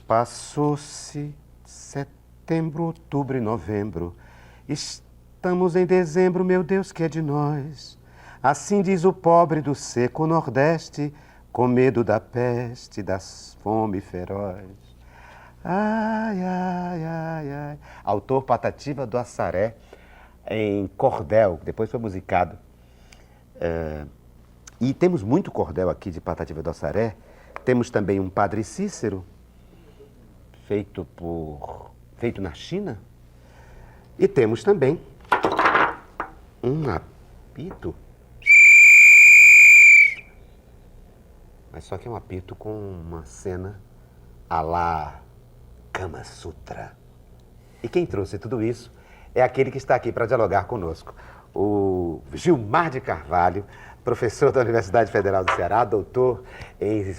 Passou-se setembro, outubro e novembro. Estamos em dezembro, meu Deus, que é de nós? Assim diz o pobre do seco Nordeste, com medo da peste, das fome feroz. Ai, ai, ai, ai. Autor Patativa do Assaré, em cordel, depois foi musicado. E temos muito cordel aqui de Patativa do Assaré. Temos também um Padre Cícero, feito na China. E temos também um apito. Mas só que é um apito com uma cena à la Kama Sutra. E quem trouxe tudo isso é aquele que está aqui para dialogar conosco. O Gilmar de Carvalho, professor da Universidade Federal do Ceará, doutor em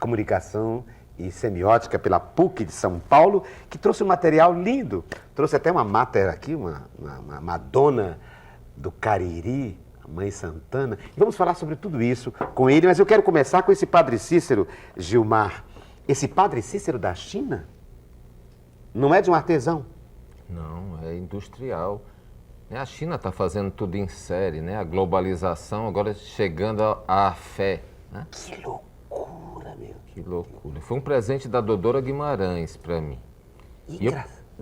comunicação e semiótica pela PUC de São Paulo, que trouxe um material lindo. Trouxe até uma mater aqui, uma Madonna do Cariri, a Mãe Santana. E vamos falar sobre tudo isso com ele, mas eu quero começar com esse Padre Cícero, Gilmar. Esse Padre Cícero da China não é de um artesão? Não, é industrial. A China está fazendo tudo em série, né? A globalização agora chegando à fé. Né? Que loucura, meu. Que loucura. Foi um presente da Dodora Guimarães para mim. E eu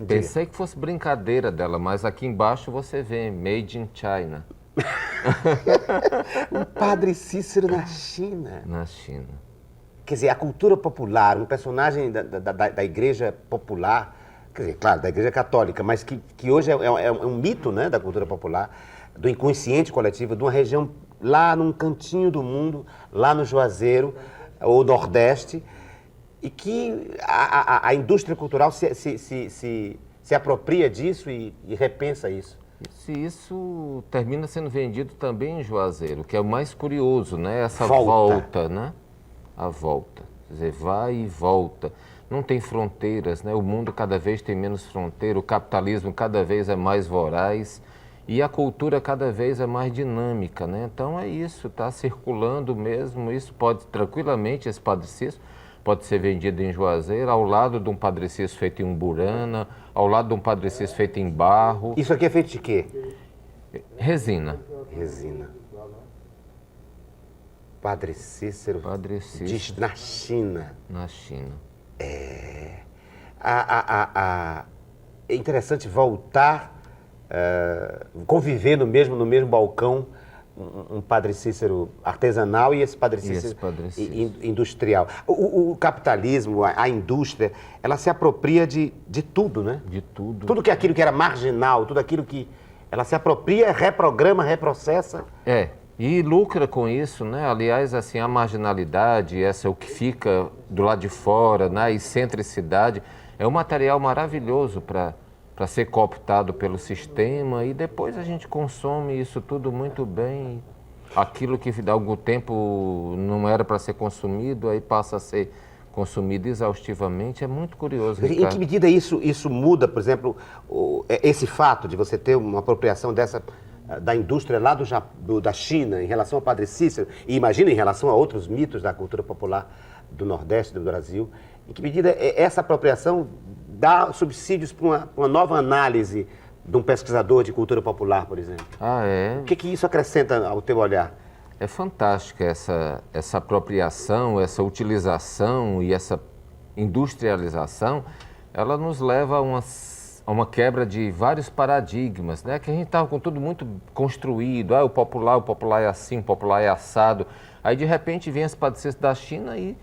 pensei que fosse brincadeira dela, mas aqui embaixo você vê Made in China. Um Padre Cícero na China. Na China. Quer dizer, a cultura popular, um personagem da igreja popular, quer dizer, claro, da igreja católica, mas que hoje é um mito, né, da cultura popular, do inconsciente coletivo, de uma região lá num cantinho do mundo, lá no Juazeiro, ou Nordeste, e que a indústria cultural se apropria disso e repensa isso. Isso termina sendo vendido também em Juazeiro, que é o mais curioso, né? Essa volta, né? A volta. Quer dizer, vai e volta. Não tem fronteiras, né? O mundo cada vez tem menos fronteira, o capitalismo cada vez é mais voraz e a cultura cada vez é mais dinâmica, né? Então é isso, está circulando mesmo. Isso pode tranquilamente, esse Padre Cícero, pode ser vendido em Juazeiro, ao lado de um Padre Cícero feito em Umburana, ao lado de um Padre Cícero feito em barro. Isso aqui é feito de quê? Resina. Resina. Padre Cícero. Padre Cícero. Na China. Na China. É interessante voltar, conviver no mesmo balcão, um Padre Cícero artesanal e esse Padre Cícero industrial. O capitalismo, a indústria, ela se apropria de tudo, né? De tudo. Tudo que aquilo que era marginal, tudo aquilo que ela se apropria, reprograma, reprocessa. E lucra com isso, né? Aliás, assim, a marginalidade, o que fica do lado de fora, né? A excentricidade, é um material maravilhoso para ser cooptado pelo sistema e depois a gente consome isso tudo muito bem. Aquilo que há algum tempo não era para ser consumido, aí passa a ser consumido exaustivamente. É muito curioso, Ricardo. Em que medida isso muda, por exemplo, esse fato de você ter uma apropriação dessa da indústria lá da China em relação ao Padre Cícero, e imagina em relação a outros mitos da cultura popular do Nordeste do Brasil, em que medida essa apropriação dá subsídios para uma nova análise de um pesquisador de cultura popular, por exemplo? O que isso acrescenta ao teu olhar? É fantástica essa apropriação, essa utilização e essa industrialização, ela nos leva a uma quebra de vários paradigmas, né? Que a gente estava com tudo muito construído, o popular é assim, o popular é assado. Aí, de repente, vem esse Padre Cícero da China e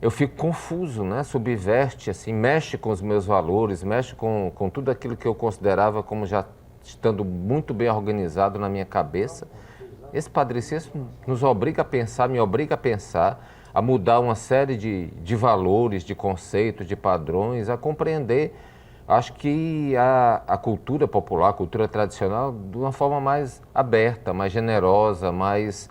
eu fico confuso, né? Subverte, assim, mexe com os meus valores, mexe com tudo aquilo que eu considerava como já estando muito bem organizado na minha cabeça. Esse Padre Cícero nos obriga a pensar, me obriga a pensar, a mudar uma série de valores, de conceitos, de padrões, a compreender. Acho que a cultura popular, a cultura tradicional, de uma forma mais aberta, mais generosa, mais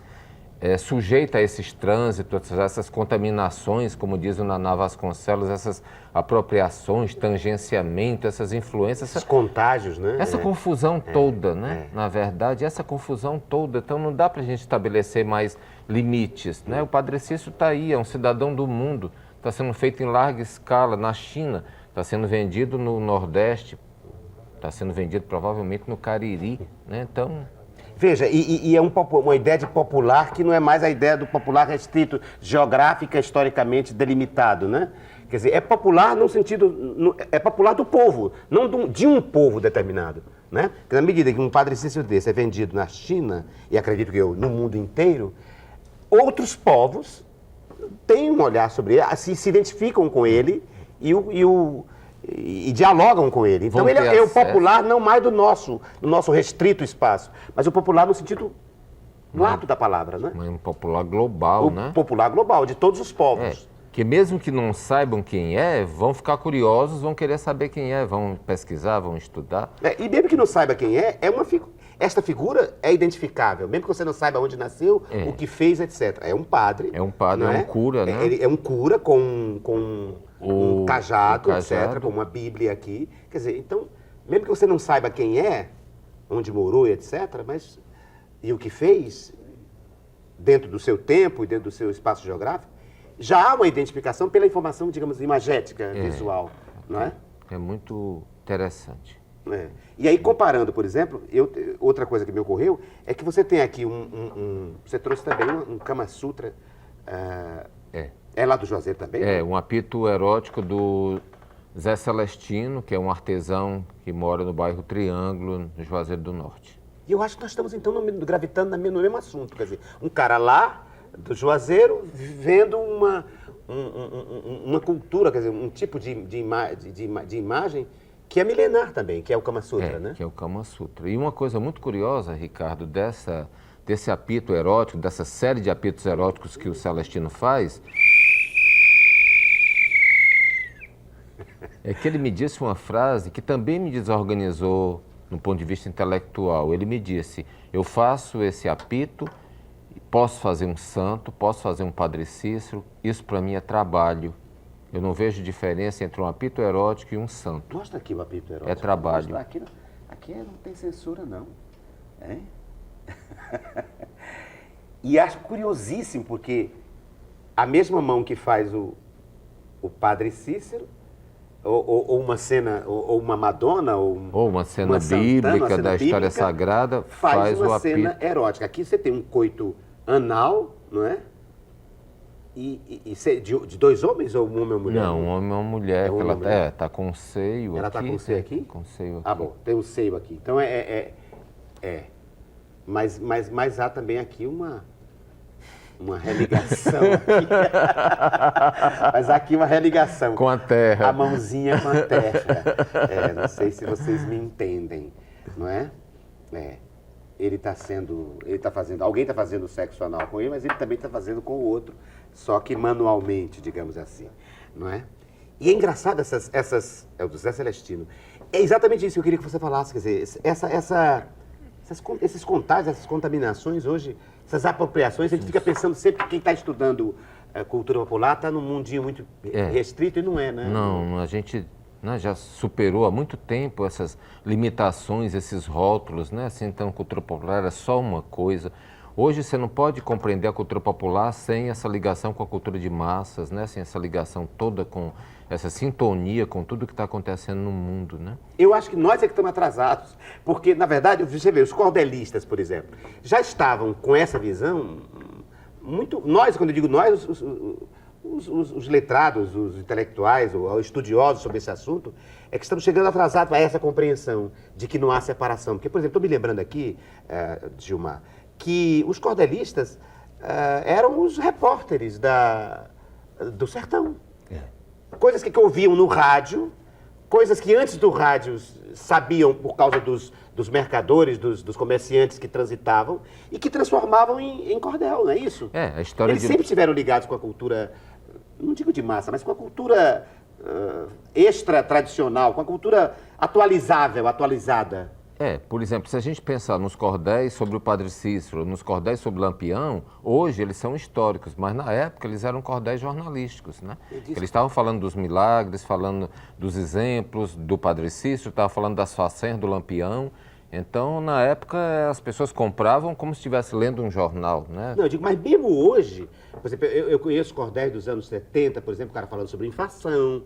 sujeita a esses trânsitos, essas contaminações, como diz o Naná Vasconcelos, essas apropriações, tangenciamento, essas influências. Esses contágios, né? Essa confusão toda, né? Na verdade, essa confusão toda. Então, não dá para a gente estabelecer mais limites, né? O Padre Cícero está aí, é um cidadão do mundo, está sendo feito em larga escala na China, está sendo vendido no Nordeste, está sendo vendido provavelmente no Cariri, né? Então... Veja, e é uma ideia de popular que não é mais a ideia do popular restrito, geográfica, historicamente delimitado, né? Quer dizer, é popular no sentido, é popular do povo, não de um povo determinado, né? Porque na medida que um Padre Cícero desse é vendido na China, e acredito que no mundo inteiro, outros povos têm um olhar sobre ele, se identificam com ele e dialogam com ele. Então ele é o popular não mais do nosso restrito espaço, mas o popular no sentido lato da palavra, né? Um popular global, né? O popular global, de todos os povos. Que mesmo que não saibam quem é, vão ficar curiosos, vão querer saber quem é, vão pesquisar, vão estudar. E mesmo que não saiba quem é, esta figura é identificável, mesmo que você não saiba onde nasceu, o que fez, etc. É um padre. É um padre, é um cura, né? Ele é um cura com um cajado, etc., com uma Bíblia aqui. Quer dizer, então, mesmo que você não saiba quem é, onde morou, etc., mas e o que fez, dentro do seu tempo e dentro do seu espaço geográfico, já há uma identificação pela informação, digamos, imagética, visual, não é? É muito interessante. E aí, comparando, por exemplo, outra coisa que me ocorreu é que você tem aqui você trouxe também um Kama Sutra. É lá do Juazeiro também? Um apito erótico do Zé Celestino, que é um artesão que mora no bairro Triângulo, no Juazeiro do Norte. E eu acho que nós estamos, então, gravitando no mesmo assunto. Quer dizer, um cara lá, do Juazeiro, vivendo uma cultura, quer dizer, um tipo de imagem que é milenar também, que é o Kama Sutra, né? Que é o Kama Sutra. E uma coisa muito curiosa, Ricardo, desse apito erótico, dessa série de apitos eróticos que o Celestino faz, é que ele me disse uma frase que também me desorganizou no ponto de vista intelectual. Ele me disse, eu faço esse apito, posso fazer um santo, posso fazer um Padre Cícero, isso para mim é trabalho. Eu não vejo diferença entre um apito erótico e um santo. Mostra aqui o apito erótico. É trabalho. Aqui não tem censura, não. E acho curiosíssimo, porque a mesma mão que faz o Padre Cícero, ou uma cena, ou uma Madonna, ou uma cena bíblica da história sagrada, faz o apito. Uma cena erótica. Aqui você tem um coito anal, não é? De dois homens ou um homem e uma mulher? Não, um homem e uma mulher. Ela está com um seio aqui. Ela está com um seio aqui? Com um seio aqui. Ah, bom, tem um seio aqui. Então Mas há também aqui uma religação. Mas há aqui uma religação. Com a terra. A mãozinha com a terra. Não sei se vocês me entendem, não é? Alguém está fazendo sexo anal com ele, mas ele também está fazendo com o outro, só que manualmente, digamos assim, não é? E é engraçado é o do Zé Celestino. É exatamente isso que eu queria que você falasse, quer dizer, esses contágios, essas contaminações hoje, essas apropriações, a gente fica pensando sempre que quem está estudando cultura popular está num mundinho muito restrito e não é, né? Não, a gente já superou há muito tempo essas limitações, esses rótulos, né? Assim, então, cultura popular é só uma coisa. Hoje você não pode compreender a cultura popular sem essa ligação com a cultura de massas, né? Sem essa ligação toda com essa sintonia com tudo que está acontecendo no mundo, né? Eu acho que nós é que estamos atrasados, porque, na verdade, você vê, os cordelistas, por exemplo, já estavam com essa visão muito... Nós, quando eu digo nós, os letrados, os intelectuais, ou estudiosos sobre esse assunto, é que estamos chegando atrasados a essa compreensão de que não há separação. Porque, por exemplo, estou me lembrando aqui, Gilmar, que os cordelistas eram os repórteres do sertão. Coisas que ouviam no rádio, coisas que antes do rádio sabiam por causa dos mercadores, dos comerciantes que transitavam e que transformavam em cordel, não é isso? A história Eles sempre estiveram ligados com a cultura, não digo de massa, mas com a cultura extra-tradicional, com a cultura atualizada. Por exemplo, se a gente pensar nos cordéis sobre o Padre Cícero, nos cordéis sobre Lampião, hoje eles são históricos, mas na época eles eram cordéis jornalísticos, né? Eles estavam falando dos milagres, falando dos exemplos do Padre Cícero, estavam falando das façanhas do Lampião. Então, na época, as pessoas compravam como se estivesse lendo um jornal, né? Não, eu digo, mas mesmo hoje, por exemplo, eu conheço cordéis dos anos 70, por exemplo, o cara falando sobre inflação,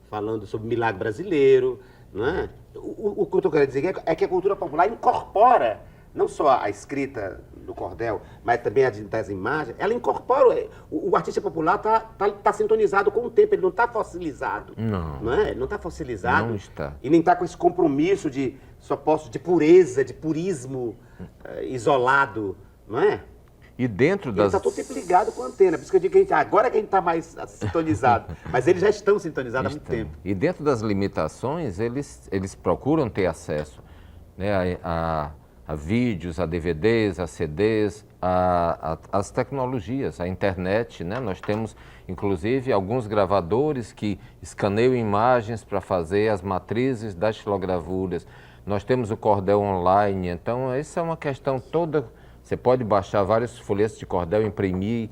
falando sobre milagre brasileiro, não é? O que eu estou querendo dizer é que a cultura popular incorpora não só a escrita do cordel, mas também das imagens, ela incorpora. O artista popular tá sintonizado com o tempo, ele não está fossilizado. Não é? Ele não está fossilizado. Não está. E nem está com esse compromisso de pureza, de purismo isolado, não é? E dentro das... Ele está todo tempo ligado com a antena, por isso que eu digo que agora que a gente está mais sintonizado, mas eles já estão sintonizados há muito tempo. E dentro das limitações, eles procuram ter acesso, né, a vídeos, a DVDs, a CDs, as tecnologias, a internet, né? Nós temos, inclusive, alguns gravadores que escaneiam imagens para fazer as matrizes das xilogravuras. Nós temos o cordel online, então essa é uma questão toda. Você pode baixar vários folhetos de cordel, imprimir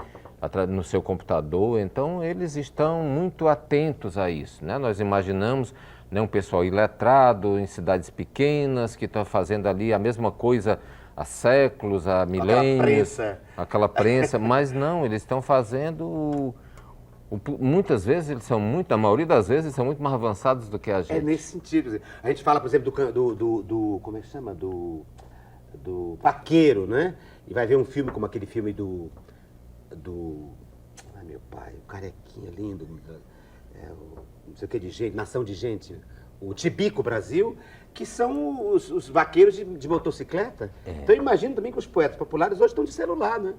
no seu computador, então eles estão muito atentos a isso, né? Nós imaginamos, né, um pessoal iletrado em cidades pequenas que está fazendo ali a mesma coisa há séculos, há milênios, aquela prensa, mas não, eles estão fazendo, muitas vezes eles são muito, a maioria das vezes eles são muito mais avançados do que a gente. É nesse sentido. A gente fala, por exemplo, como é que chama? Do vaqueiro, né? E vai ver um filme como aquele filme ai, meu pai, o carequinha lindo, não sei o que de gente, Nação de Gente, o Tibico Brasil, que são os vaqueiros de motocicleta. Então eu imagino também que os poetas populares hoje estão de celular, né?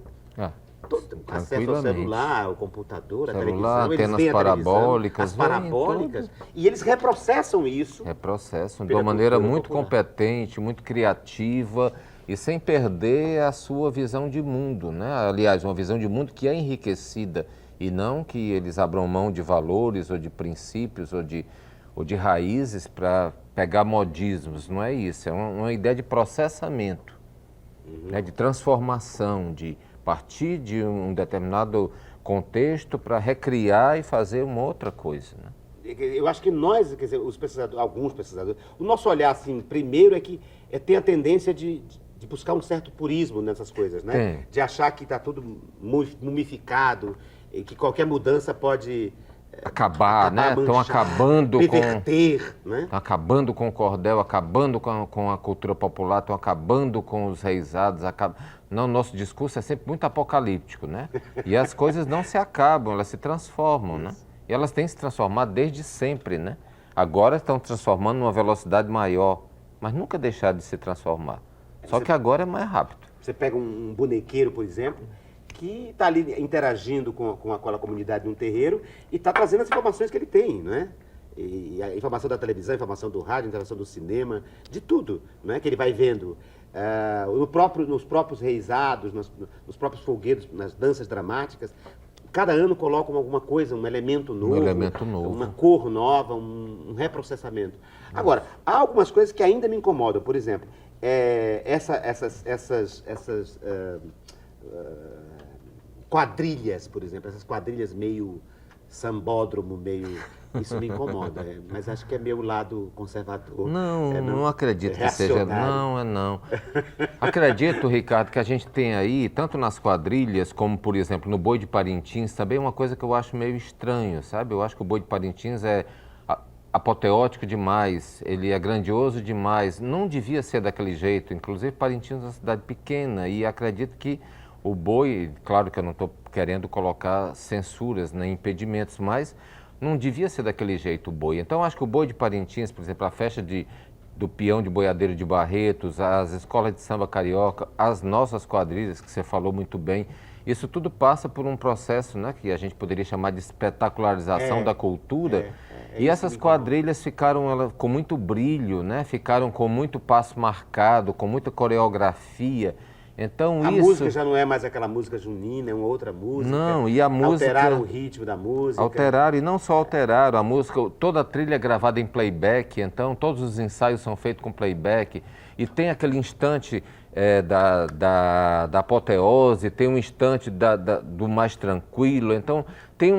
Acesso ao celular, ao computador, a televisão, eles veem parabólicas, as parabólicas, e eles reprocessam isso. Reprocessam de uma maneira muito competente, muito criativa e sem perder a sua visão de mundo, né? Aliás, uma visão de mundo que é enriquecida e não que eles abram mão de valores ou de princípios ou de raízes para pegar modismos, não é isso, é uma ideia de processamento, né? De transformação, de partir de um determinado contexto para recriar e fazer uma outra coisa, né? Eu acho que nós, quer dizer, alguns pesquisadores, o nosso olhar, assim, primeiro tem a tendência de buscar um certo purismo nessas coisas, né? De achar que está tudo mumificado e que qualquer mudança pode acabar, né? Estão acabando perverter, né? Estão acabando com o cordel, acabando com a cultura popular, estão acabando com os reisados. Não, nosso discurso é sempre muito apocalíptico, né? E as coisas não se acabam, elas se transformam, né? E elas têm se transformado desde sempre, né? Agora estão transformando numa velocidade maior, mas nunca deixaram de se transformar. Só que agora é mais rápido. Você pega um bonequeiro, por exemplo, que está ali interagindo com aquela comunidade num terreiro e está trazendo as informações que ele tem, não é? E a informação da televisão, a informação do rádio, a informação do cinema, de tudo, não é? Que ele vai vendo. Nos próprios reisados, nos próprios folguedos, nas danças dramáticas, cada ano colocam alguma coisa, um elemento novo, uma cor nova, um reprocessamento. Agora, há algumas coisas que ainda me incomodam. Por exemplo, essas quadrilhas, por exemplo, essas quadrilhas meio sambódromo, isso me incomoda, mas acho que é meu lado conservador. Não acredito que seja. Não. Acredito, Ricardo, que a gente tem aí, tanto nas quadrilhas, como, por exemplo, no Boi de Parintins, também uma coisa que eu acho meio estranho, sabe? Eu acho que o Boi de Parintins é apoteótico demais, ele é grandioso demais, não devia ser daquele jeito. Inclusive, Parintins é uma cidade pequena e acredito que o boi, claro que eu não estou querendo colocar censuras, nem impedimentos, mas não devia ser daquele jeito o boi. Então, acho que o Boi de Parintins, por exemplo, a festa do peão de boiadeiro de Barretos, as escolas de samba carioca, as nossas quadrilhas, que você falou muito bem, isso tudo passa por um processo, né, que a gente poderia chamar de espetacularização da cultura. E essas quadrilhas ficaram com muito brilho, né? Ficaram com muito passo marcado, com muita coreografia. Então, a música já não é mais aquela música junina, é uma outra música. Não, e a música... Alteraram o ritmo da música. Alteraram, e não só alteraram, a música, toda a trilha é gravada em playback, então todos os ensaios são feitos com playback. E tem aquele instante da apoteose, tem um instante do mais tranquilo. Então, tem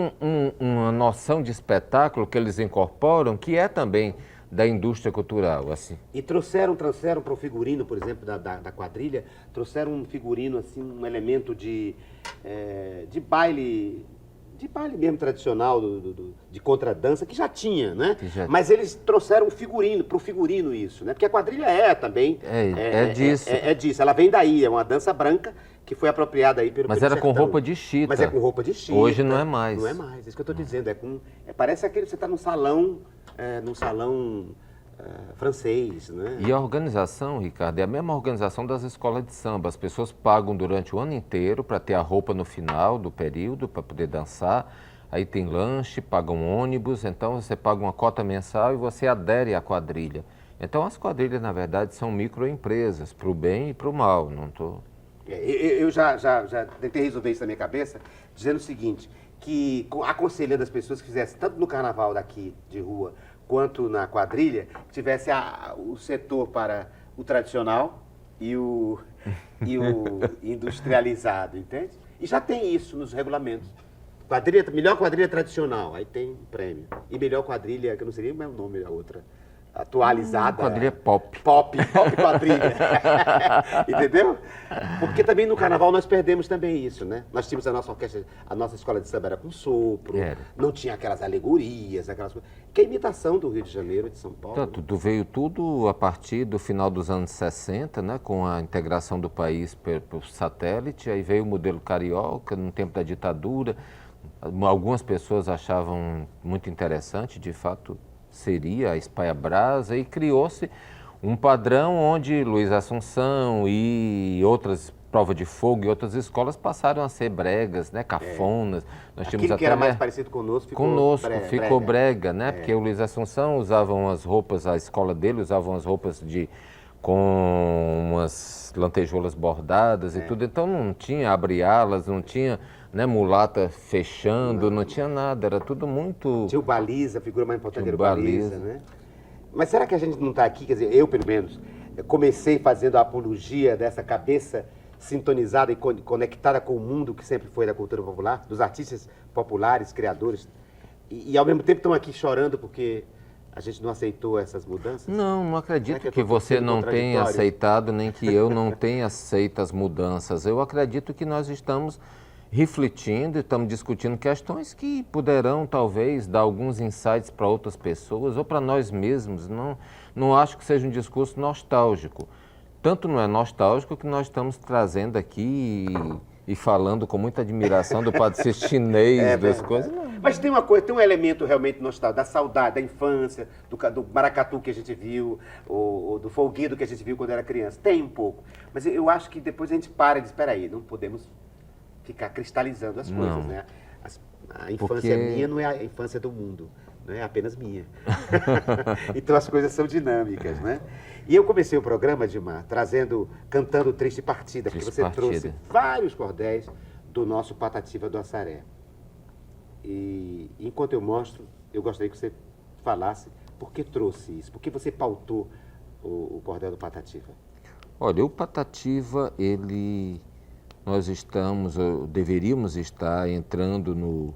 uma noção de espetáculo que eles incorporam, que é também da indústria cultural, assim. E trouxeram para o figurino, por exemplo, da quadrilha, trouxeram um figurino, assim, um elemento de baile mesmo tradicional, de contradança, que já tinha, né? Mas eles trouxeram para o figurino isso, né? Porque a quadrilha também... disso. É disso, ela vem daí, é uma dança branca que foi apropriada aí pelo Mas era sertão. com roupa de chita. Mas é com roupa de chita. Hoje não é mais. Não é mais, isso que eu estou dizendo. Parece aquele que você está num salão francês, né? E a organização, Ricardo, é a mesma organização das escolas de samba. As pessoas pagam durante o ano inteiro para ter a roupa no final do período, para poder dançar. Aí tem lanche, pagam ônibus, então você paga uma cota mensal e você adere à quadrilha. Então as quadrilhas, na verdade, são microempresas, para o bem e para o mal. Não tô... Eu já tentei resolver isso na minha cabeça, dizendo o seguinte, que aconselhando as pessoas que fizessem, tanto no carnaval daqui de rua, quanto na quadrilha, que tivesse o setor para o tradicional e o industrializado, entende? E já tem isso nos regulamentos. Melhor quadrilha tradicional, aí tem prêmio. E melhor quadrilha, que eu não sei nem o mesmo nome da outra, atualizada. Quadrilha pop. Pop quadrilha. Entendeu? Porque também no carnaval nós perdemos também isso, né? Nós tínhamos a nossa orquestra, a nossa escola de samba era com sopro, não tinha aquelas alegorias, aquelas coisas. Que é imitação do Rio de Janeiro, de São Paulo. Tudo veio tudo a partir do final dos anos 60, né? Com a integração do país por satélite, aí veio o modelo carioca, no tempo da ditadura. Algumas pessoas achavam muito interessante, de fato seria a Espalha Brasa, e criou-se um padrão onde Luiz Assunção e outras Prova de Fogo e outras escolas passaram a ser bregas, né, cafonas. Nós tínhamos Aquilo que era mais parecido conosco ficou brega, né? Porque o Luiz Assunção usavam as roupas, a escola dele usavam as roupas com umas lantejoulas bordadas e tudo, então não tinha abre-alas, não tinha, né, mulata fechando, não tinha nada, era tudo muito... Tinha o baliza, a figura mais importante era o baliza, né? Mas será que a gente não está aqui, quer dizer, eu pelo menos, comecei fazendo a apologia dessa cabeça sintonizada e conectada com o mundo que sempre foi da cultura popular, dos artistas populares, criadores, e ao mesmo tempo estão aqui chorando porque a gente não aceitou essas mudanças? Não acredito que você não tenha aceitado, nem que eu não tenha aceito as mudanças. Eu acredito que nós estamos refletindo e estamos discutindo questões que poderão, talvez, dar alguns insights para outras pessoas ou para nós mesmos. Não acho que seja um discurso nostálgico. Tanto não é nostálgico que nós estamos trazendo aqui e falando com muita admiração do padre chinês, das coisas. Mas tem uma coisa, tem um elemento realmente nostálgico, da saudade, da infância, do maracatu que a gente viu, ou do folguedo que a gente viu quando era criança. Tem um pouco. Mas eu acho que depois a gente para e diz, espera aí, não podemos ficar cristalizando as coisas, né? A infância minha não é a infância do mundo, não é apenas minha. Então as coisas são dinâmicas, né? E eu comecei o programa, Edmar, cantando Triste Partida, porque você trouxe vários cordéis do nosso Patativa do Assaré. E enquanto eu mostro, eu gostaria que você falasse por que trouxe isso, por que você pautou o cordel do Patativa. Olha, o Patativa, nós deveríamos estar entrando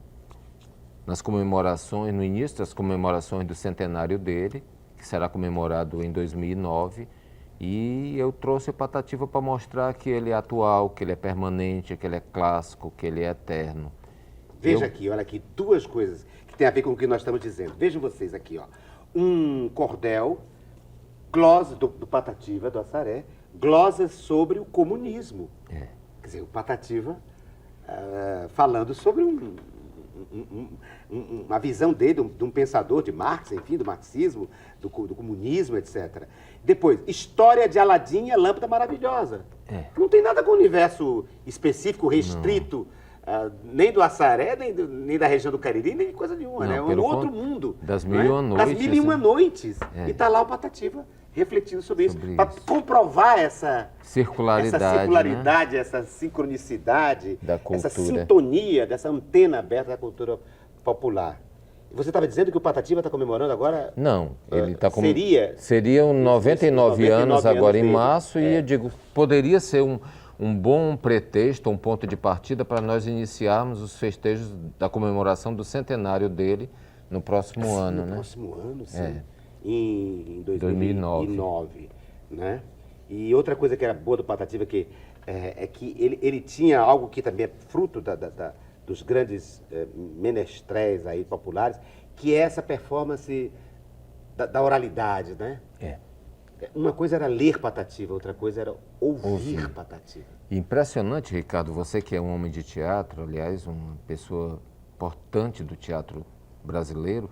nas comemorações, no início das comemorações do centenário dele, que será comemorado em 2009, e eu trouxe o Patativa para mostrar que ele é atual, que ele é permanente, que ele é clássico, que ele é eterno. Veja aqui, olha aqui, duas coisas que tem a ver com o que nós estamos dizendo. Vejam vocês aqui, ó. Um cordel, glosa do Patativa, do Assaré, glosa sobre o comunismo. Quer dizer, o Patativa falando sobre uma visão dele, de um pensador de Marx, enfim, do marxismo, do comunismo, etc. Depois, história de Aladim e a Lâmpada Maravilhosa. Não tem nada com o universo específico, restrito, nem do Assaré, nem da região do Cariri, nem de coisa nenhuma, né? É um outro mundo. Das Mil e Uma Noites. Das Mil e Uma Noites. E está lá o Patativa refletindo sobre isso, para comprovar essa circularidade, né? Essa sincronicidade, da cultura, essa sintonia, dessa antena aberta da cultura popular. Você estava dizendo que o Patativa está comemorando agora? Não, ele está Seriam 99 anos agora em março, e eu digo, poderia ser um bom pretexto, um ponto de partida para nós iniciarmos os festejos da comemoração do centenário dele no próximo ano, né? No próximo ano, sim. em 2009. 2009, né? E outra coisa que era boa do Patativa é que ele tinha algo que também é fruto dos grandes menestréis aí populares, que é essa performance da oralidade, né? Uma coisa era ler Patativa, outra coisa era ouvir Patativa. Impressionante, Ricardo, você que é um homem de teatro, aliás, uma pessoa importante do teatro brasileiro,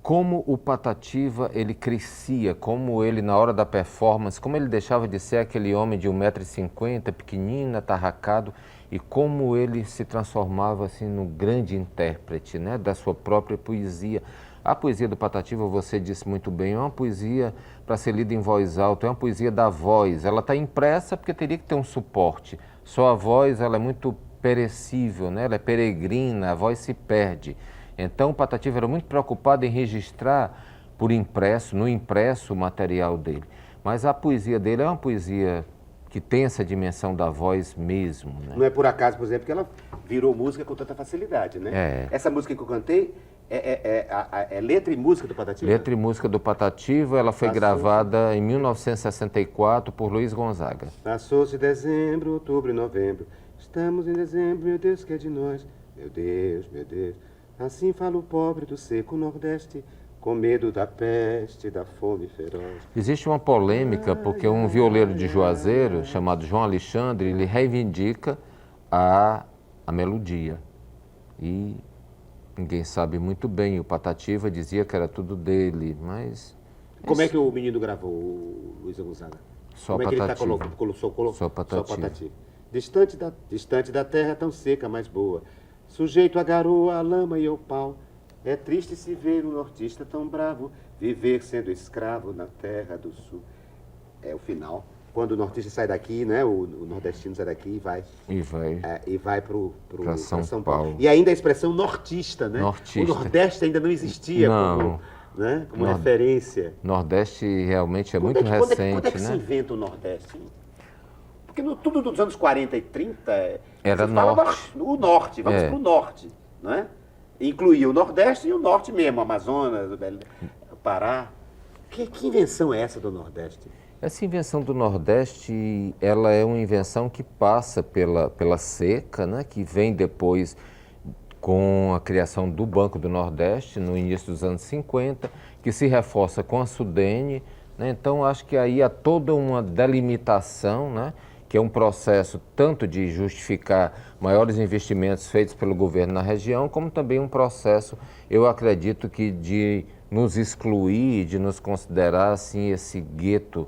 como o Patativa ele crescia, como ele na hora da performance, como ele deixava de ser aquele homem de 1,50 m, pequenino, atarracado, e como ele se transformava assim no grande intérprete, né, da sua própria poesia. A poesia do Patativa, você disse muito bem, é uma poesia para ser lida em voz alta, é uma poesia da voz. Ela está impressa porque teria que ter um suporte. Só a voz ela é muito perecível, né? Ela é peregrina, a voz se perde. Então o Patativa era muito preocupado em registrar por impresso, no impresso, o material dele. Mas a poesia dele é uma poesia que tem essa dimensão da voz mesmo, né? Não é por acaso, por exemplo, que ela virou música com tanta facilidade, né? Essa música que eu cantei é letra e música do Patativa? Letra e música do Patativa, ela foi gravada em 1964 por Luiz Gonzaga. Passou-se dezembro, outubro e novembro. Estamos em dezembro, meu Deus, que é de nós? Meu Deus, meu Deus. Assim fala o pobre do seco Nordeste, com medo da peste, da fome feroz. Existe uma polêmica porque um violeiro de Juazeiro, chamado João Alexandre, ele reivindica a melodia. E ninguém sabe muito bem. O Patativa dizia que era tudo dele, mas... Como é que o menino gravou, o Luiz Gonzaga? Só Como é que ele Patativa. Só Patativa. Distante da terra tão seca, mas boa. Sujeito à garoa, à lama e ao pau. É triste se ver um nortista tão bravo, viver sendo escravo na terra do sul. É o final. Quando o nortista sai daqui, né, o nordestino sai daqui e vai para São Paulo. E ainda a expressão nortista, né? Nortista. O Nordeste ainda não existia como referência. Nordeste realmente é muito recente, quando é que se inventa o Nordeste? Porque tudo dos anos 40 e 30 era norte. O norte, vamos para o norte, não é? Incluía o Nordeste e o norte mesmo, Amazonas, o Pará. Que invenção é essa do Nordeste? Essa invenção do Nordeste, ela é uma invenção que passa pela seca, né, que vem depois com a criação do Banco do Nordeste, no início dos anos 50, que se reforça com a Sudene, né? Então, acho que aí há toda uma delimitação, né, que é um processo tanto de justificar maiores investimentos feitos pelo governo na região, como também um processo, eu acredito que de nos excluir, de nos considerar assim esse gueto,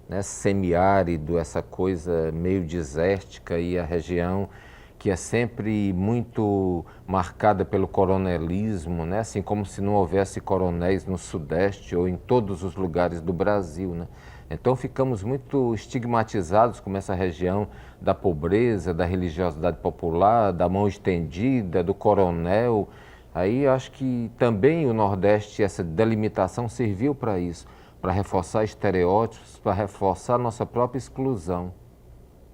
né, semiárido, essa coisa meio desértica, e a região que é sempre muito marcada pelo coronelismo, né, assim como se não houvesse coronéis no Sudeste ou em todos os lugares do Brasil, né? Então ficamos muito estigmatizados com essa região da pobreza, da religiosidade popular, da mão estendida, do coronel. Aí acho que também o Nordeste, essa delimitação serviu para isso, para reforçar estereótipos, para reforçar nossa própria exclusão.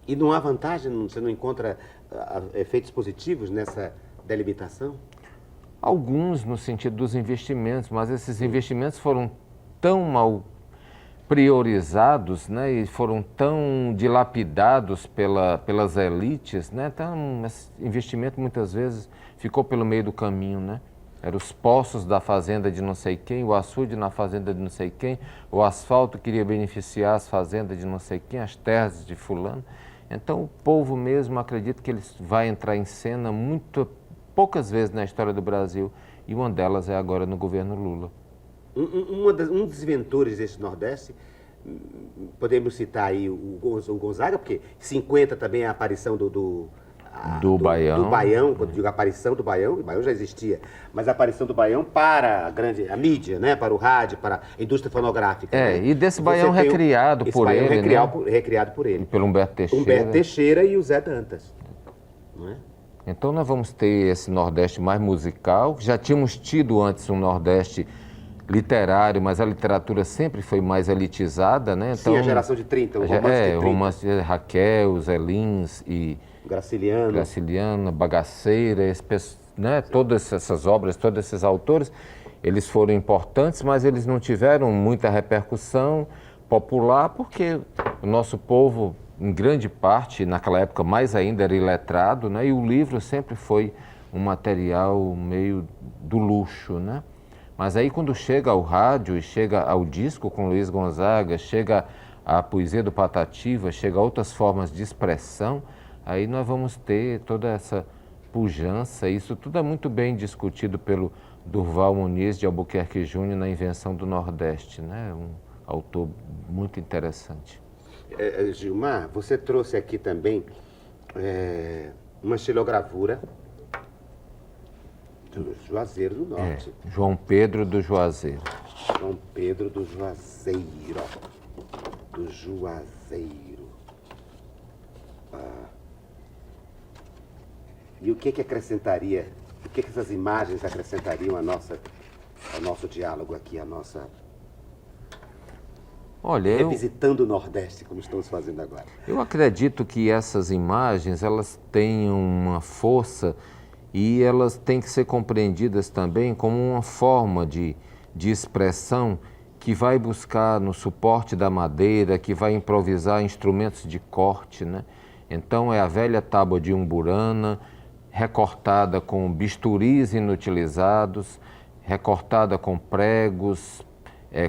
E não há vantagem, você não encontra efeitos positivos nessa delimitação? Alguns no sentido dos investimentos, mas esses investimentos foram tão mal priorizados, né, e foram tão dilapidados pelas elites, né? Então, esse investimento muitas vezes ficou pelo meio do caminho, né? Eram os poços da fazenda de não sei quem, o açude na fazenda de não sei quem, o asfalto queria beneficiar as fazendas de não sei quem, as terras de fulano. Então, o povo mesmo, acredito que ele vai entrar em cena poucas vezes na história do Brasil, e uma delas é agora no governo Lula. Um dos inventores desse Nordeste, podemos citar aí o Gonzaga, porque 50 também é a aparição do Baião. Do Baião, quando digo aparição do Baião, o Baião já existia, mas a aparição do Baião para a mídia, né, para o rádio, para a indústria fonográfica. Né? E desse Baião recriado por ele, recriado por ele. E pelo Humberto Teixeira. Humberto Teixeira e o Zé Dantas. Não é? Então nós vamos ter esse Nordeste mais musical. Já tínhamos tido antes um Nordeste literário, mas a literatura sempre foi mais elitizada, né? Então, sim, a geração de 30, o romance de 30. O romance de Raquel, Zé Lins e Graciliana, Bagaceira, né? Todas essas obras, todos esses autores. eles foram importantes, mas eles não tiveram muita repercussão popular, porque o nosso povo, em grande parte, naquela época mais ainda, era iletrado, né? E o livro sempre foi um material meio do luxo, né? Mas aí quando chega ao rádio e chega ao disco com Luiz Gonzaga, chega a poesia do Patativa, chega a outras formas de expressão, aí nós vamos ter toda essa pujança. Isso tudo é muito bem discutido pelo Durval Muniz de Albuquerque Júnior na Invenção do Nordeste, né? Um autor muito interessante. Gilmar, você trouxe aqui também uma xilogravura do Juazeiro do Norte. João Pedro do Juazeiro. João Pedro do Juazeiro. Do Juazeiro. E o que acrescentaria, o que essas imagens acrescentariam ao nosso diálogo aqui, a nossa... Olha, revisitando o Nordeste, como estamos fazendo agora. Eu acredito que essas imagens, elas têm uma força e elas têm que ser compreendidas também como uma forma de expressão que vai buscar no suporte da madeira, que vai improvisar instrumentos de corte, né? Então é a velha tábua de umburana, recortada com bisturis inutilizados, recortada com pregos,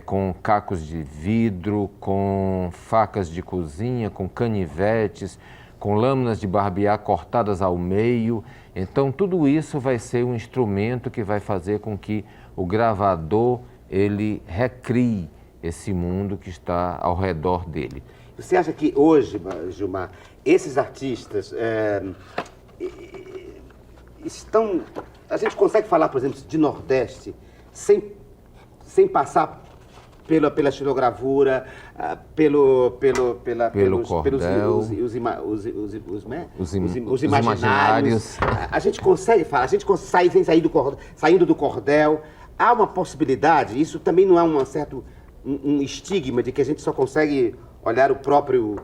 com cacos de vidro, com facas de cozinha, com canivetes, com lâminas de barbear cortadas ao meio. Então tudo isso vai ser um instrumento que vai fazer com que o gravador ele recrie esse mundo que está ao redor dele. Você acha que hoje, Gilmar, esses artistas estão... A gente consegue falar, por exemplo, de Nordeste sem passar pela xilogravura, pelos imaginários. A gente consegue falar, a gente consegue saindo do cordel. Há uma possibilidade, isso também não é um estigma de que a gente só consegue olhar o próprio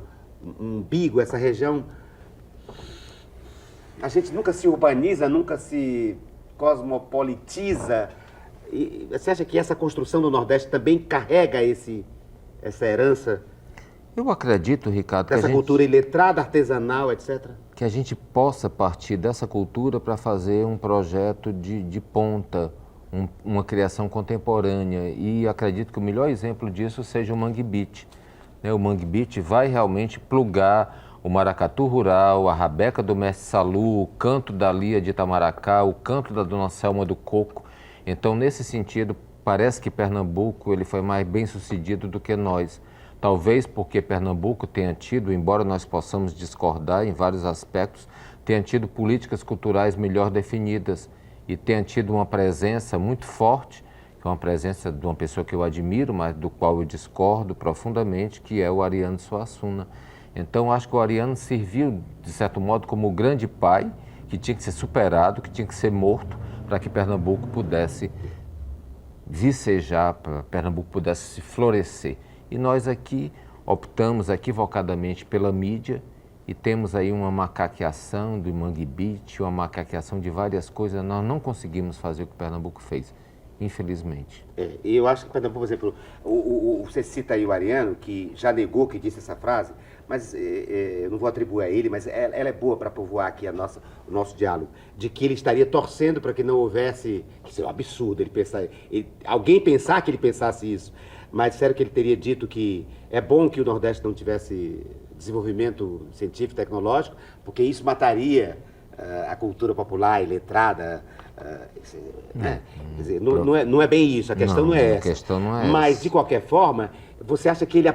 umbigo, essa região. A gente nunca se urbaniza, nunca se cosmopolitiza. E você acha que essa construção do Nordeste também carrega essa herança? Eu acredito, Ricardo, dessa cultura iletrada, artesanal, etc. Que a gente possa partir dessa cultura para fazer um projeto de ponta, uma criação contemporânea. E acredito que o melhor exemplo disso seja o Mangue Beat. O Mangue Beat vai realmente plugar o maracatu rural, a rabeca do Mestre Salu, o canto da Lia de Itamaracá, o canto da Dona Selma do Coco. Então, nesse sentido, parece que Pernambuco ele foi mais bem sucedido do que nós. Talvez porque Pernambuco tenha tido, embora nós possamos discordar em vários aspectos, tenha tido políticas culturais melhor definidas e tenha tido uma presença muito forte, que é uma presença de uma pessoa que eu admiro, mas do qual eu discordo profundamente, que é o Ariano Suassuna. Então, acho que o Ariano serviu, de certo modo, como o grande pai, que tinha que ser superado, que tinha que ser morto, para que Pernambuco pudesse vicejar, para Pernambuco pudesse se florescer. E nós aqui optamos equivocadamente pela mídia e temos aí uma macaqueação do Mangue Beat, uma macaqueação de várias coisas. Nós não conseguimos fazer o que Pernambuco fez, infelizmente. Eu acho que Pernambuco, por exemplo, você cita aí o Ariano, que já negou que disse essa frase, mas eu não vou atribuir a ele, mas ela é boa para povoar aqui o nosso diálogo, de que ele estaria torcendo para que não houvesse, que isso é um absurdo, alguém pensar que ele pensasse isso, mas disseram que ele teria dito que é bom que o Nordeste não tivesse desenvolvimento científico, tecnológico, porque isso mataria a cultura popular e letrada. Né? Quer dizer, não é bem isso, a questão não é essa. A questão não é mas, essa. De qualquer forma, você acha que ele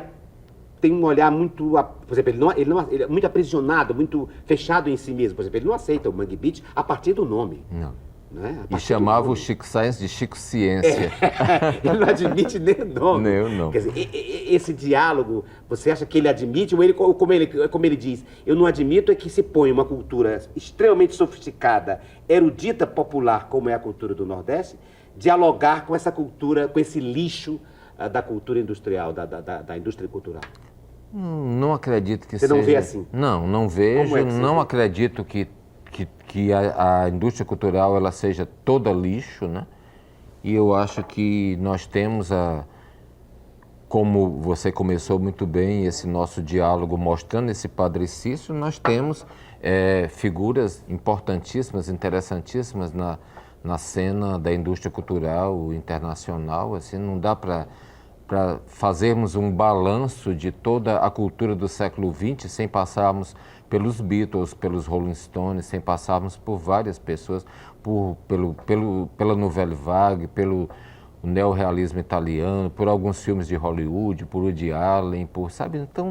tem um olhar muito... Por exemplo, ele é muito aprisionado, muito fechado em si mesmo. Por exemplo, ele não aceita o Mangue Beat a partir do nome. Não. Né? E chamava o Chico Science de Chico Ciência. Ele não admite nem o nome. Nem o nome. Quer dizer, esse diálogo, você acha que ele admite, ou como ele diz, eu não admito é que se põe uma cultura extremamente sofisticada, erudita, popular, como é a cultura do Nordeste, dialogar com essa cultura, com esse lixo da cultura industrial, da indústria cultural. Não acredito que seja... Você não vê assim? Não vejo. Como é que não vê? acredito que a indústria cultural ela seja toda lixo, né? E eu acho que nós temos como você começou muito bem esse nosso diálogo mostrando esse Padre Cícero, nós temos figuras importantíssimas, interessantíssimas na cena da indústria cultural internacional. Assim, não dá para fazermos um balanço de toda a cultura do século XX sem passarmos pelos Beatles, pelos Rolling Stones, sem passarmos por várias pessoas, pela Nouvelle Vague, pelo neorrealismo italiano, por alguns filmes de Hollywood, por Woody Allen, sabe? Então,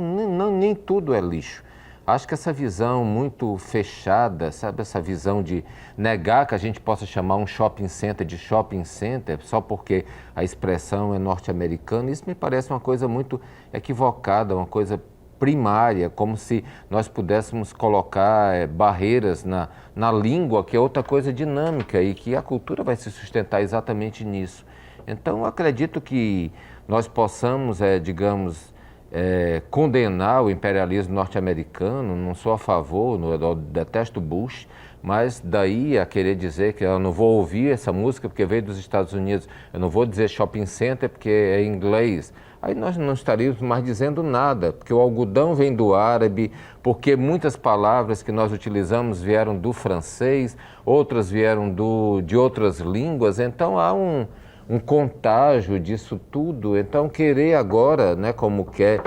nem tudo é lixo. Acho que essa visão muito fechada, sabe? Essa visão de negar que a gente possa chamar um shopping center de shopping center só porque a expressão é norte-americana, isso me parece uma coisa muito equivocada, uma coisa primária, como se nós pudéssemos colocar barreiras na língua, que é outra coisa dinâmica e que a cultura vai se sustentar exatamente nisso. Então, acredito que nós possamos, digamos, condenar o imperialismo norte-americano. Não sou a favor, eu detesto Bush, mas daí a querer dizer que eu não vou ouvir essa música porque veio dos Estados Unidos, eu não vou dizer shopping center porque é em inglês. Aí nós não estaríamos mais dizendo nada, porque o algodão vem do árabe, porque muitas palavras que nós utilizamos vieram do francês, outras vieram de outras línguas, então há um contágio disso tudo. Então querer agora, né, como quer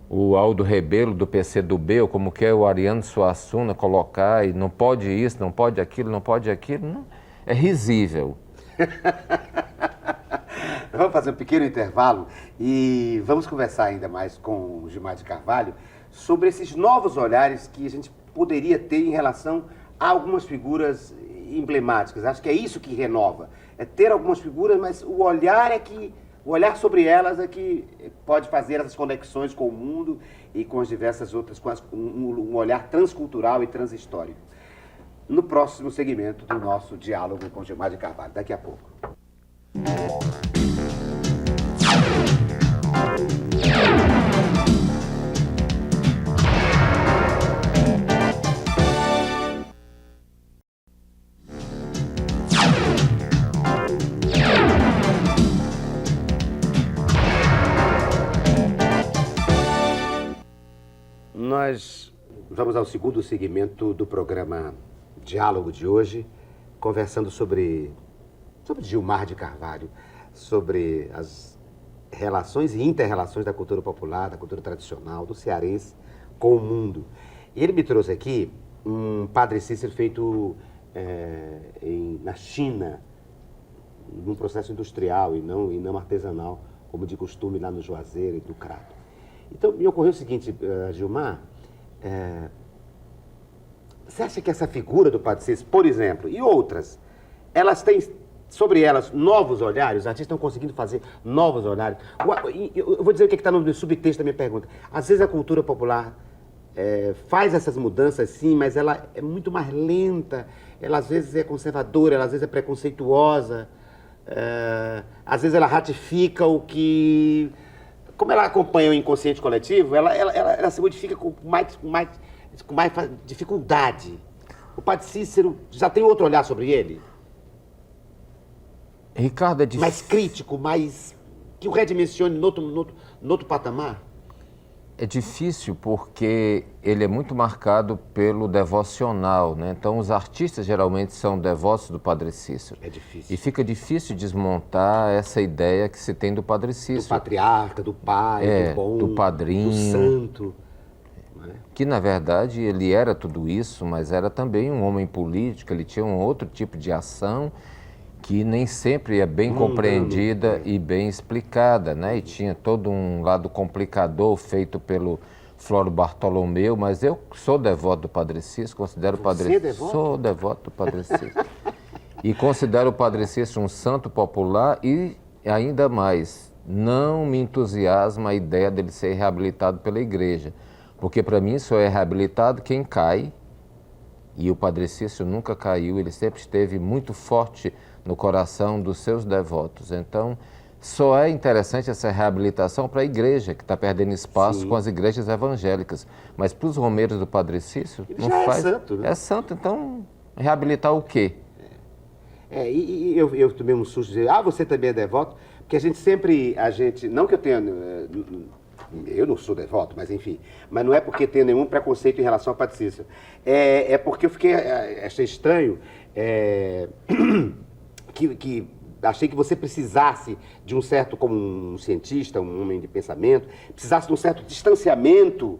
o Aldo Rebelo do PCdoB, ou como quer o Ariano Suassuna colocar, e não pode isso, não pode aquilo, não, é risível. Vamos fazer um pequeno intervalo e vamos conversar ainda mais com o Gilmar de Carvalho sobre esses novos olhares que a gente poderia ter em relação a algumas figuras emblemáticas. Acho que é isso que renova. É ter algumas figuras, mas o olhar sobre elas é que pode fazer essas conexões com o mundo e com as diversas outras, um olhar transcultural e transhistórico. No próximo segmento do nosso diálogo com Gilmar de Carvalho, daqui a pouco. Nós vamos ao segundo segmento do programa Diálogo de hoje, conversando sobre Gilmar de Carvalho, sobre as relações e inter-relações da cultura popular, da cultura tradicional, do cearense com o mundo. E ele me trouxe aqui um Padre Cícero feito na China, num processo industrial e não artesanal, como de costume lá no Juazeiro e do Crato. Então, me ocorreu o seguinte, Gilmar, você acha que essa figura do Padre Cícero, por exemplo, e outras, elas têm sobre elas novos olhares? Os artistas estão conseguindo fazer novos olhares? Eu vou dizer o que está no subtexto da minha pergunta. Às vezes a cultura popular faz essas mudanças, sim, mas ela é muito mais lenta, ela às vezes é conservadora, ela às vezes é preconceituosa, às vezes ela ratifica o que... Como ela acompanha o inconsciente coletivo, ela se modifica com mais dificuldade. O Padre Cícero já tem outro olhar sobre ele? Ricardo, mais crítico, mais... que o redimensione no outro patamar? É difícil porque ele é muito marcado pelo devocional, né? Então, os artistas geralmente são devotos do Padre Cícero. É difícil. E fica difícil desmontar essa ideia que se tem do Padre Cícero. Do patriarca, do pai, do bom, do padrinho, do santo. Que, na verdade, ele era tudo isso, mas era também um homem político, ele tinha um outro tipo de ação que nem sempre é bem compreendida e bem explicada, né? E tinha todo um lado complicador feito pelo Floro Bartolomeu, mas eu sou devoto do Padre Cícero, considero o Padre Cícero... Sou devoto do Padre Cícero. E considero o Padre Cícero um santo popular e, ainda mais, não me entusiasma a ideia dele ser reabilitado pela igreja, porque para mim só é reabilitado quem cai, e o Padre Cícero nunca caiu, ele sempre esteve muito forte no coração dos seus devotos. Então, só é interessante essa reabilitação para a igreja, que está perdendo espaço Sim. com as igrejas evangélicas. Mas para os romeiros do Padre Cícero, ele não já faz... É santo, né? É santo, então reabilitar o quê? E eu tomei um susto de dizer, você também é devoto? Porque não que eu tenha, eu não sou devoto, mas enfim, mas não é porque tenho nenhum preconceito em relação ao Padre Cícero. É porque eu achei estranho, que achei que você precisasse de um certo, como um cientista, um homem de pensamento, precisasse de um certo distanciamento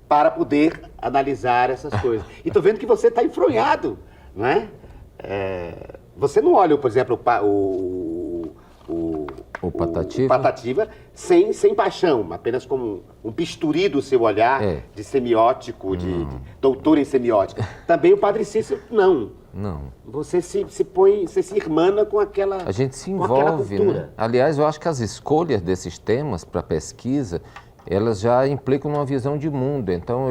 para poder analisar essas coisas. E estou vendo que você está enfronhado, não é? Você não olha, por exemplo, O Patativa? o Patativa sem paixão, apenas como um bisturi do seu olhar de semiótico, de doutor em semiótica. Também o Padre Cícero, não. Não. Você se põe, você se irmana com aquela A gente se com aquela envolve, cultura. né? Aliás, eu acho que as escolhas desses temas para pesquisa, elas já implicam uma visão de mundo. Então,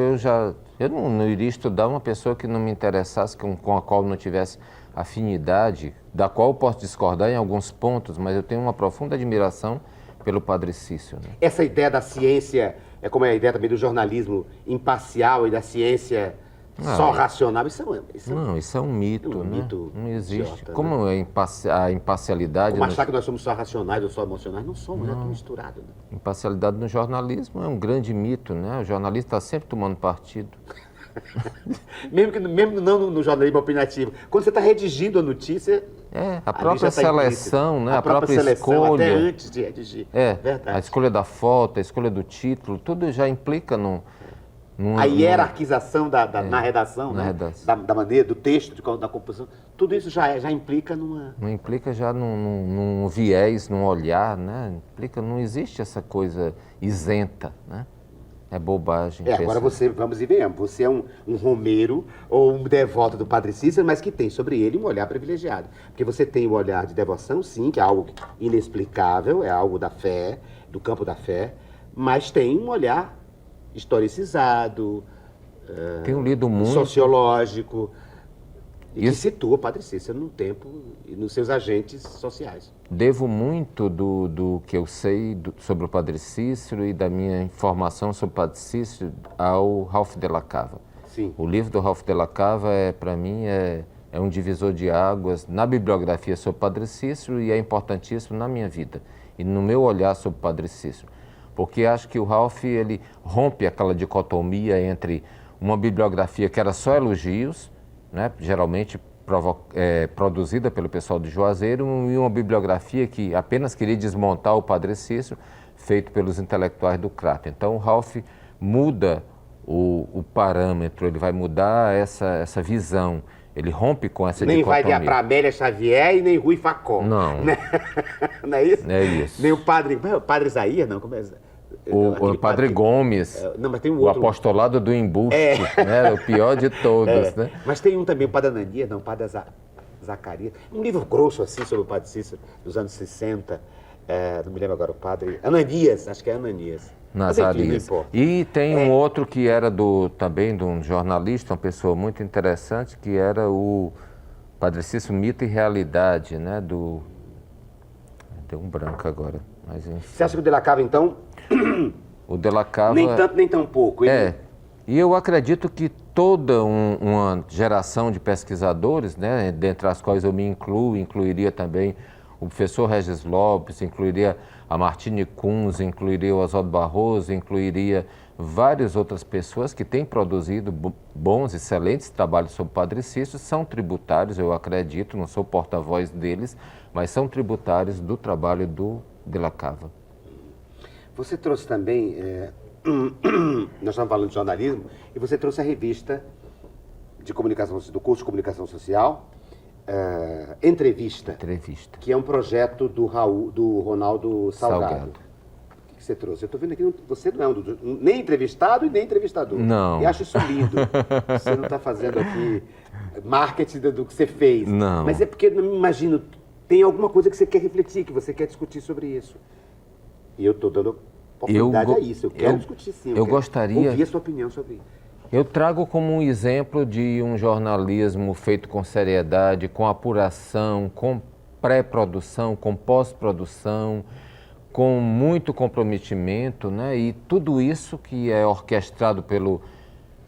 eu não iria estudar uma pessoa que não me interessasse, com a qual não tivesse afinidade, da qual eu posso discordar em alguns pontos, mas eu tenho uma profunda admiração pelo Padre Cícero. Né? Essa ideia da ciência, como é a ideia também do jornalismo imparcial e da ciência só racional, isso é um mito, um né? mito Não existe. idiota, Como né? a imparcialidade... Como achar que nós somos só racionais ou só emocionais, não somos, né? Tudo misturado. Né? Imparcialidade no jornalismo é um grande mito, né? O jornalista está sempre tomando partido. mesmo não no jornalismo opinativo. Quando você está redigindo a notícia... A própria seleção, né? A própria seleção, escolha. até antes de redigir. Verdade. A escolha da foto, a escolha do título, tudo já implica a hierarquização na redação, na né? redação. Da maneira, do texto, da composição. Tudo isso já implica numa... Não implica já num viés, num olhar, né? Não existe essa coisa isenta, né? É bobagem. Agora vamos e venhamos, você é um romeiro ou um devoto do Padre Cícero, mas que tem sobre ele um olhar privilegiado. Porque você tem o olhar de devoção, sim, que é algo inexplicável, é algo da fé, do campo da fé, mas tem um olhar historicizado, tenho lido muito, sociológico, e que situa o Padre Cícero no tempo e nos seus agentes sociais. Devo muito do que eu sei sobre o Padre Cícero e da minha informação sobre o Padre Cícero ao Ralph de la Cava. Sim. O livro do Ralph de la Cava, para mim, é um divisor de águas na bibliografia sobre o Padre Cícero e é importantíssimo na minha vida e no meu olhar sobre o Padre Cícero. Porque acho que o Ralph, ele rompe aquela dicotomia entre uma bibliografia que era só elogios, né, geralmente produzida pelo pessoal de Juazeiro, e uma bibliografia que apenas queria desmontar o Padre Cícero, feito pelos intelectuais do Crato. Então o Ralph muda o parâmetro, ele vai mudar essa visão, ele rompe com essa dicotomia. Nem vai para Amélia Xavier e nem Rui Facó. Não. Não é isso? É isso. Nem o padre Isaías, não, como é? O Padre Gomes, não, mas tem um o outro... apostolado do embuste, né? O pior de todos, né? Mas tem um também, o Padre Ananias, não, o Padre Zacarias, um livro grosso assim sobre o Padre Cícero, dos anos 60, não me lembro agora, o Padre Ananias, acho que é Ananias. Nazarias. E tem um outro que era também de um jornalista, uma pessoa muito interessante, que era o Padre Cícero, Mito e Realidade, né? Deu um branco agora, mas enfim. Você acha que o de la Cava, então... O de la Cava... Nem tanto, nem tão pouco. Hein? E eu acredito que toda uma geração de pesquisadores, né, dentre as quais eu me incluiria também o professor Regis Lopes, incluiria a Martine Kunz, incluiria o Oswaldo Barroso, incluiria várias outras pessoas que têm produzido bons, excelentes trabalhos sobre o Padre Cícero, são tributários, eu acredito, não sou porta-voz deles, mas são tributários do trabalho do de la Cava. Você trouxe também, nós estamos falando de jornalismo, e você trouxe a revista de comunicação, do curso de comunicação social, Entrevista, que é um projeto do Ronaldo Salgado. O que você trouxe? Eu estou vendo aqui, você não é nem entrevistado e nem entrevistador. Não. E acho isso lindo. Você não está fazendo aqui marketing do que você fez. Não. Mas é porque, não me imagino, tem alguma coisa que você quer refletir, que você quer discutir sobre isso. E eu estou dando oportunidade a isso. Eu quero discutir sim. Eu gostaria... ouvir a sua opinião sobre isso. Eu trago como um exemplo de um jornalismo feito com seriedade, com apuração, com pré-produção, com pós-produção, com muito comprometimento, né? E tudo isso que é orquestrado pelo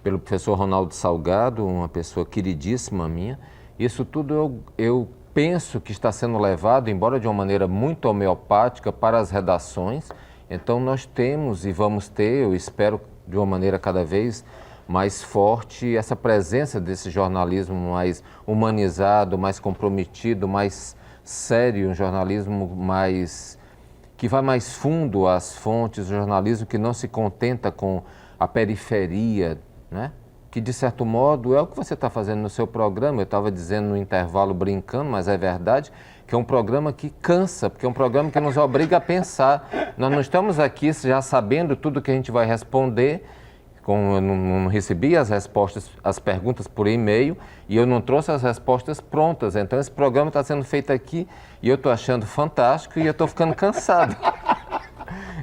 professor Ronaldo Salgado, uma pessoa queridíssima minha, isso tudo eu penso que está sendo levado, embora de uma maneira muito homeopática, para as redações. Então nós temos e vamos ter, eu espero de uma maneira cada vez mais forte, essa presença desse jornalismo mais humanizado, mais comprometido, mais sério, um jornalismo mais que vai mais fundo às fontes, um jornalismo que não se contenta com a periferia, né? Que de certo modo é o que você está fazendo no seu programa. Eu estava dizendo no intervalo brincando, mas é verdade, que é um programa que cansa, porque é um programa que nos obriga a pensar. Nós não estamos aqui já sabendo tudo que a gente vai responder. Eu não recebi as respostas, as perguntas por e-mail, e eu não trouxe as respostas prontas. Então esse programa está sendo feito aqui e eu estou achando fantástico e eu estou ficando cansado.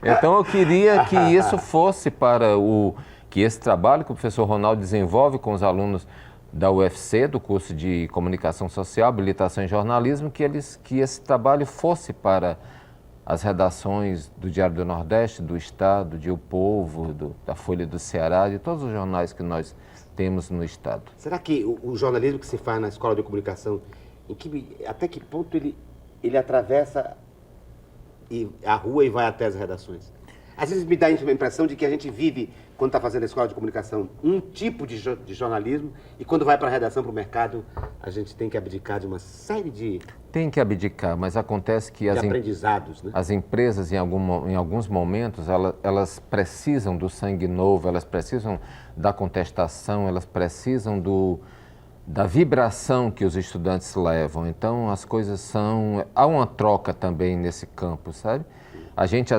Então eu queria que isso fosse que esse trabalho que o professor Ronaldo desenvolve com os alunos da UFC, do curso de Comunicação Social, Habilitação em Jornalismo, que esse trabalho fosse para as redações do Diário do Nordeste, do Estado, de O Povo, da Folha do Ceará, de todos os jornais que nós temos no Estado. Será que o jornalismo que se faz na escola de comunicação, até que ponto ele atravessa a rua e vai até as redações? Às vezes me dá a impressão de que a gente vive, quando está fazendo a escola de comunicação, um tipo de jornalismo, e quando vai para a redação, para o mercado, a gente tem que abdicar de uma série de... Tem que abdicar, mas acontece que aprendizados, né? As empresas, em alguns momentos, elas precisam do sangue novo, elas precisam da contestação, elas precisam da vibração que os estudantes levam. Então, as coisas são... Há uma troca também nesse campo, sabe? A gente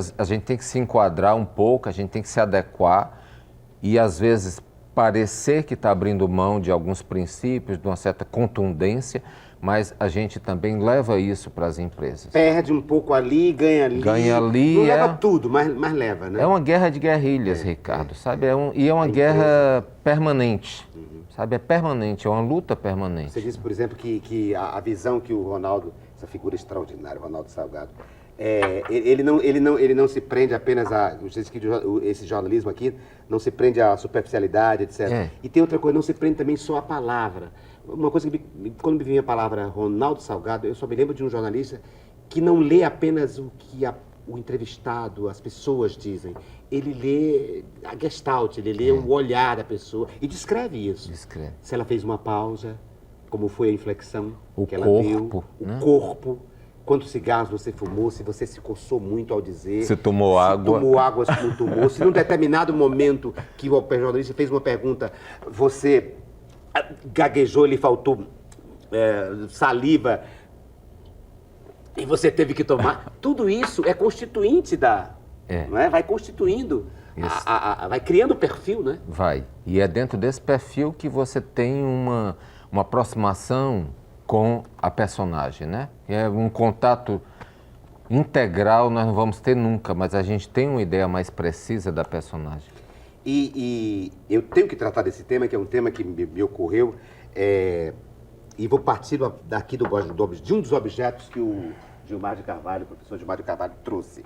tem que se enquadrar um pouco, a gente tem que se adequar e, às vezes, parecer que está abrindo mão de alguns princípios, de uma certa contundência, mas a gente também leva isso para as empresas. Perde um pouco ali, ganha ali. Ganha ali. Não leva tudo, mas leva, né? É uma guerra de guerrilhas, Ricardo, sabe? E é uma guerra permanente, sabe? É permanente, é uma luta permanente. Você disse, por exemplo, que a visão que o Ronaldo, essa figura extraordinária, o Ronaldo Salgado, ele não se prende apenas esse jornalismo aqui não se prende à superficialidade, etc. E tem outra coisa, não se prende também só à palavra. Uma coisa que quando me vinha a palavra Ronaldo Salgado, eu só me lembro de um jornalista que não lê apenas o que o entrevistado, as pessoas dizem. Ele lê a gestalt, ele lê o olhar da pessoa e descreve isso. Descreve. Se ela fez uma pausa, como foi a inflexão que ela deu, o corpo. Quantos cigarros você fumou, se você se coçou muito ao dizer. Se tomou água. Se tomou água, se não tomou. Se num determinado momento que o jornalista fez uma pergunta, você gaguejou, lhe faltou saliva e você teve que tomar. Tudo isso é constituinte não é? Vai constituindo, vai criando perfil, né? Vai. E é dentro desse perfil que você tem uma aproximação com a personagem, né? É um contato integral, nós não vamos ter nunca, mas a gente tem uma ideia mais precisa da personagem. E eu tenho que tratar desse tema, que é um tema que me ocorreu, e vou partir daqui de um dos objetos que o Gilmar de Carvalho, o professor Gilmar de Carvalho, trouxe.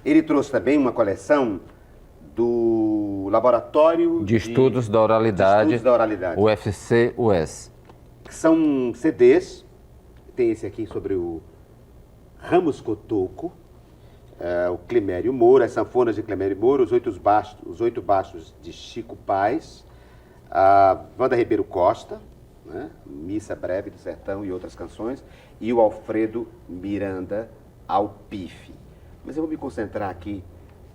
Ele trouxe também uma coleção do Laboratório de Estudos da Oralidade, UFC-US. Que são CDs, tem esse aqui sobre o Ramos Cotoco, o Clemério Moura, as sanfonas de Clemério Moura, os oito baixos de Chico Paz, a Wanda Ribeiro Costa, né? Missa Breve do Sertão e outras canções, e o Alfredo Miranda Alpife. Mas eu vou me concentrar aqui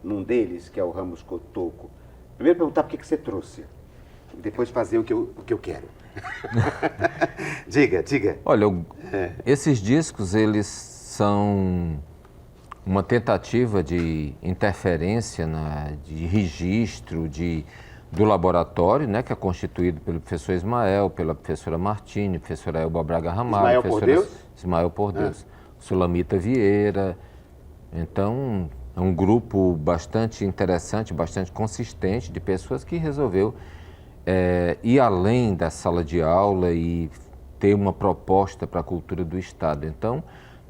num deles, que é o Ramos Cotoco. Primeiro perguntar por que você trouxe, depois fazer o que eu quero. Diga. Olha, esses discos, eles são uma tentativa de interferência, de registro do laboratório, né, que é constituído pelo professor Ismael, pela professora Martini, professora Elba Braga Ramalho, Ismael por Deus, Sulamita Vieira. Então, é um grupo bastante interessante, bastante consistente de pessoas que resolveu ir além da sala de aula e ter uma proposta para a cultura do Estado. Então,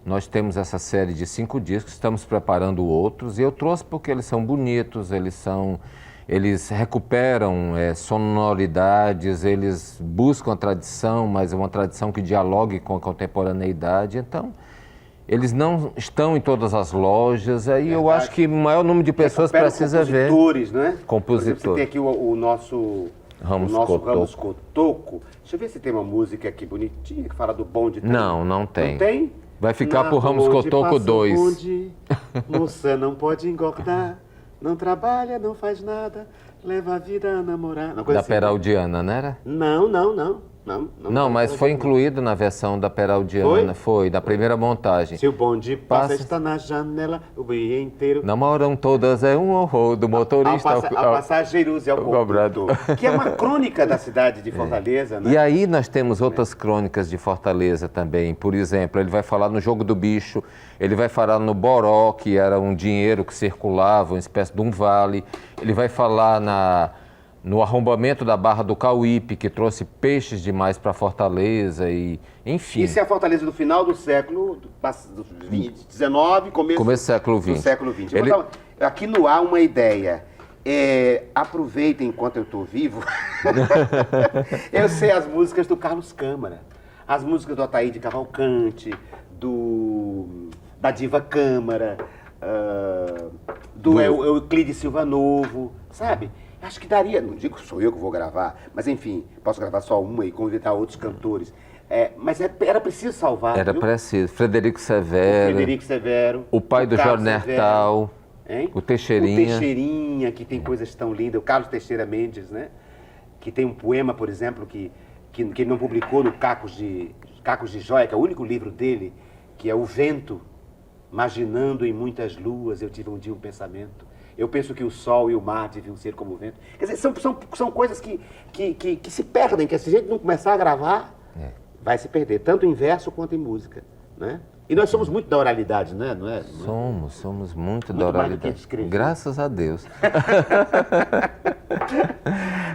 nós temos essa série de 5 discos, estamos preparando outros, e eu trouxe porque eles são bonitos, eles são eles recuperam sonoridades, eles buscam a tradição, mas é uma tradição que dialogue com a contemporaneidade. Então, eles não estão em todas as lojas, aí eu acho que o maior número de pessoas precisa ver. Compositores, né? Compositores. Por exemplo, você tem aqui o nosso Ramos Cotoco. Deixa eu ver se tem uma música aqui bonitinha que fala do bonde. Não tem. Não tem? Vai ficar pro Ramos Cotoco 2. Bonde, moça não pode engordar, não trabalha, não faz nada, leva a vida a namorar. Da assim, Peraldiana, não era? Não, mas foi incluído na versão da Peraldiana, foi da primeira montagem. Se o bonde passa, está na janela o dia inteiro. Namoram todas, é um horror do motorista. Ao passageiros e ao cobrador. Que é uma crônica da cidade de Fortaleza, né? E aí nós temos outras crônicas de Fortaleza também. Por exemplo, ele vai falar no Jogo do Bicho, ele vai falar no Boró, que era um dinheiro que circulava, uma espécie de um vale. Ele vai falar no arrombamento da Barra do Cauípe, que trouxe peixes demais para Fortaleza, e enfim. Isso é a Fortaleza do final do século XIX, começo do século XX. Do século XX. Aqui no ar uma ideia. Aproveitem enquanto eu estou vivo. Eu sei as músicas do Carlos Câmara, as músicas do Ataíde Cavalcante, da Diva Câmara, do Euclides Silva Novo, sabe? Acho que daria, não digo que sou eu que vou gravar, mas enfim, posso gravar só uma e convidar outros cantores. Mas era preciso salvar. Era preciso. Frederico Severo. O pai do Jorge Nertal. O Teixeirinha. O Teixeirinha, que tem coisas tão lindas. O Carlos Teixeira Mendes, né? Que tem um poema, por exemplo, que ele não publicou no Cacos de Joia, que é o único livro dele, que é O Vento, imaginando em muitas luas, eu tive um dia um pensamento. Eu penso que o sol e o mar deviam ser como o vento. Quer dizer, são coisas que se perdem, que se a gente não começar a gravar, vai se perder, tanto em verso quanto em música, né? E nós somos muito da oralidade, né? Não é? Somos muito da oralidade. Graças a Deus.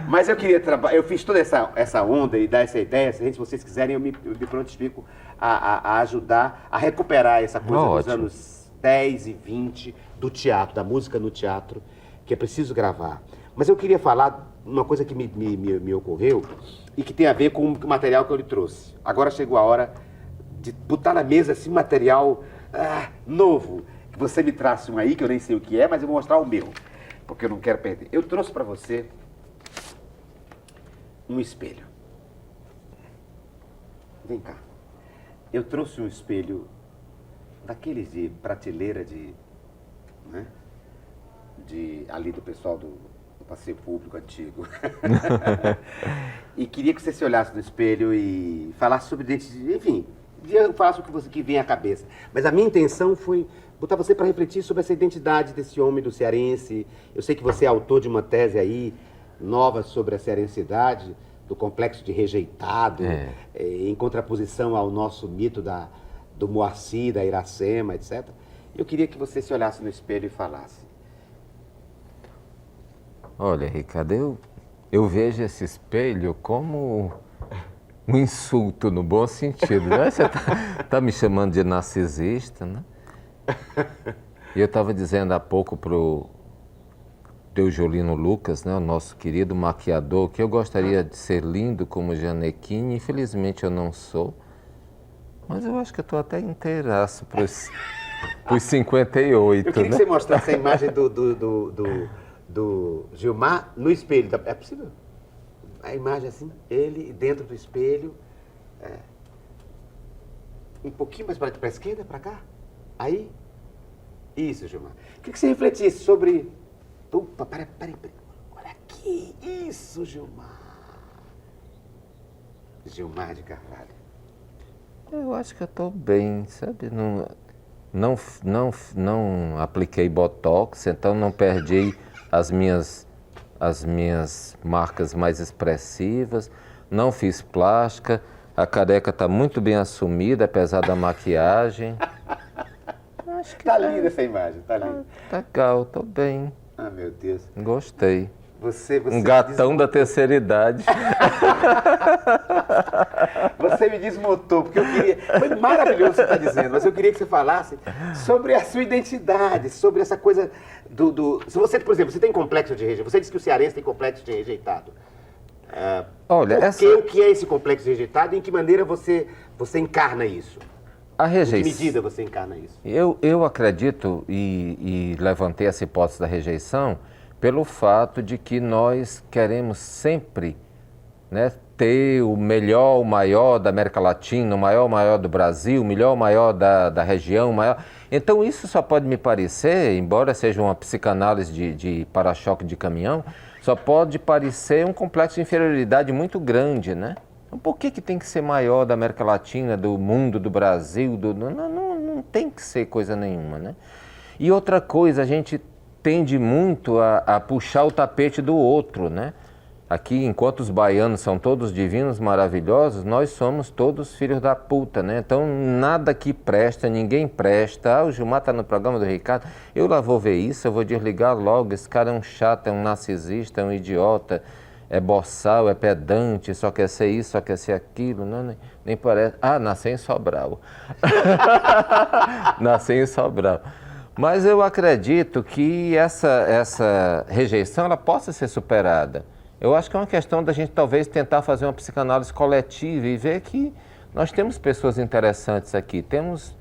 Mas eu queria eu fiz toda essa onda e dar essa ideia, se vocês quiserem, eu me prontifico a ajudar a recuperar essa coisa dos anos 10 e 20 do teatro, da música no teatro, que é preciso gravar. Mas eu queria falar uma coisa que me ocorreu e que tem a ver com o material que eu lhe trouxe. Agora chegou a hora de botar na mesa assim, material novo. Que você me trace um aí, que eu nem sei o que é, mas eu vou mostrar o meu, porque eu não quero perder. Eu trouxe para você um espelho. Vem cá. Eu trouxe um espelho daqueles de prateleira né? Ali do pessoal do passeio público antigo. E queria que você se olhasse no espelho e falasse sobre identidade, enfim, falasse o que vem à cabeça. Mas a minha intenção foi botar você para refletir sobre essa identidade desse homem do cearense. Eu sei que você é autor de uma tese aí, nova, sobre a cearensidade, do complexo de rejeitado, em contraposição ao nosso mito do Moacir, da Iracema, etc. Eu queria que você se olhasse no espelho e falasse. Olha, Ricardo, eu vejo esse espelho como um insulto no bom sentido, né? Você tá me chamando de narcisista, né? E eu estava dizendo há pouco pro Deujolino Lucas, né, o nosso querido maquiador, que eu gostaria de ser lindo como Gianecchini. Infelizmente eu não sou, mas eu acho que eu estou até inteiraço para os 58. Eu queria que você mostrasse a imagem do Gilmar no espelho. É possível? A imagem assim, ele dentro do espelho. Um pouquinho mais para a esquerda, para cá. Aí. Isso, Gilmar. Eu queria que você refletisse sobre... Opa, peraí. Olha aqui. Isso, Gilmar. Gilmar de Carvalho. Eu acho que eu estou bem, sabe? Não apliquei botox, então não perdi as minhas marcas mais expressivas, não fiz plástica, a careca está muito bem assumida, apesar da maquiagem. Acho que tá linda essa imagem, tá linda. Tá legal, tô bem. Ah, meu Deus. Gostei. Um gatão da terceira idade. Você me desmontou, porque eu queria... Foi maravilhoso o que você está dizendo, mas eu queria que você falasse sobre a sua identidade, sobre essa coisa Se você, por exemplo, você tem complexo de rejeitado, você disse que o cearense tem complexo de rejeitado. Olha, o que é esse complexo de rejeitado e em que maneira você encarna isso? A rejeição. Em que medida você encarna isso? Eu acredito e levantei essa hipótese da rejeição pelo fato de que nós queremos sempre, né, ter o melhor, o maior da América Latina, o maior do Brasil, o melhor, o maior da região, o maior. Então isso só pode me parecer, embora seja uma psicanálise de para-choque de caminhão, só pode parecer um complexo de inferioridade muito grande, né? Por que tem que ser maior da América Latina, do mundo, do Brasil? Não tem que ser coisa nenhuma, né? E outra coisa, a gente tende muito a puxar o tapete do outro, né? Aqui, enquanto os baianos são todos divinos, maravilhosos, nós somos todos filhos da puta, né? Então, nada que presta, ninguém presta. O Gilmar está no programa do Ricardo, eu lá vou ver isso, eu vou desligar logo. Esse cara é um chato, é um narcisista, é um idiota, é boçal, é pedante, só quer ser isso, só quer ser aquilo, né? Nem parece... nasceu em Sobral. Nasceu em Sobral. Mas eu acredito que essa rejeição ela possa ser superada. Eu acho que é uma questão da gente talvez tentar fazer uma psicanálise coletiva e ver que nós temos pessoas interessantes aqui, temos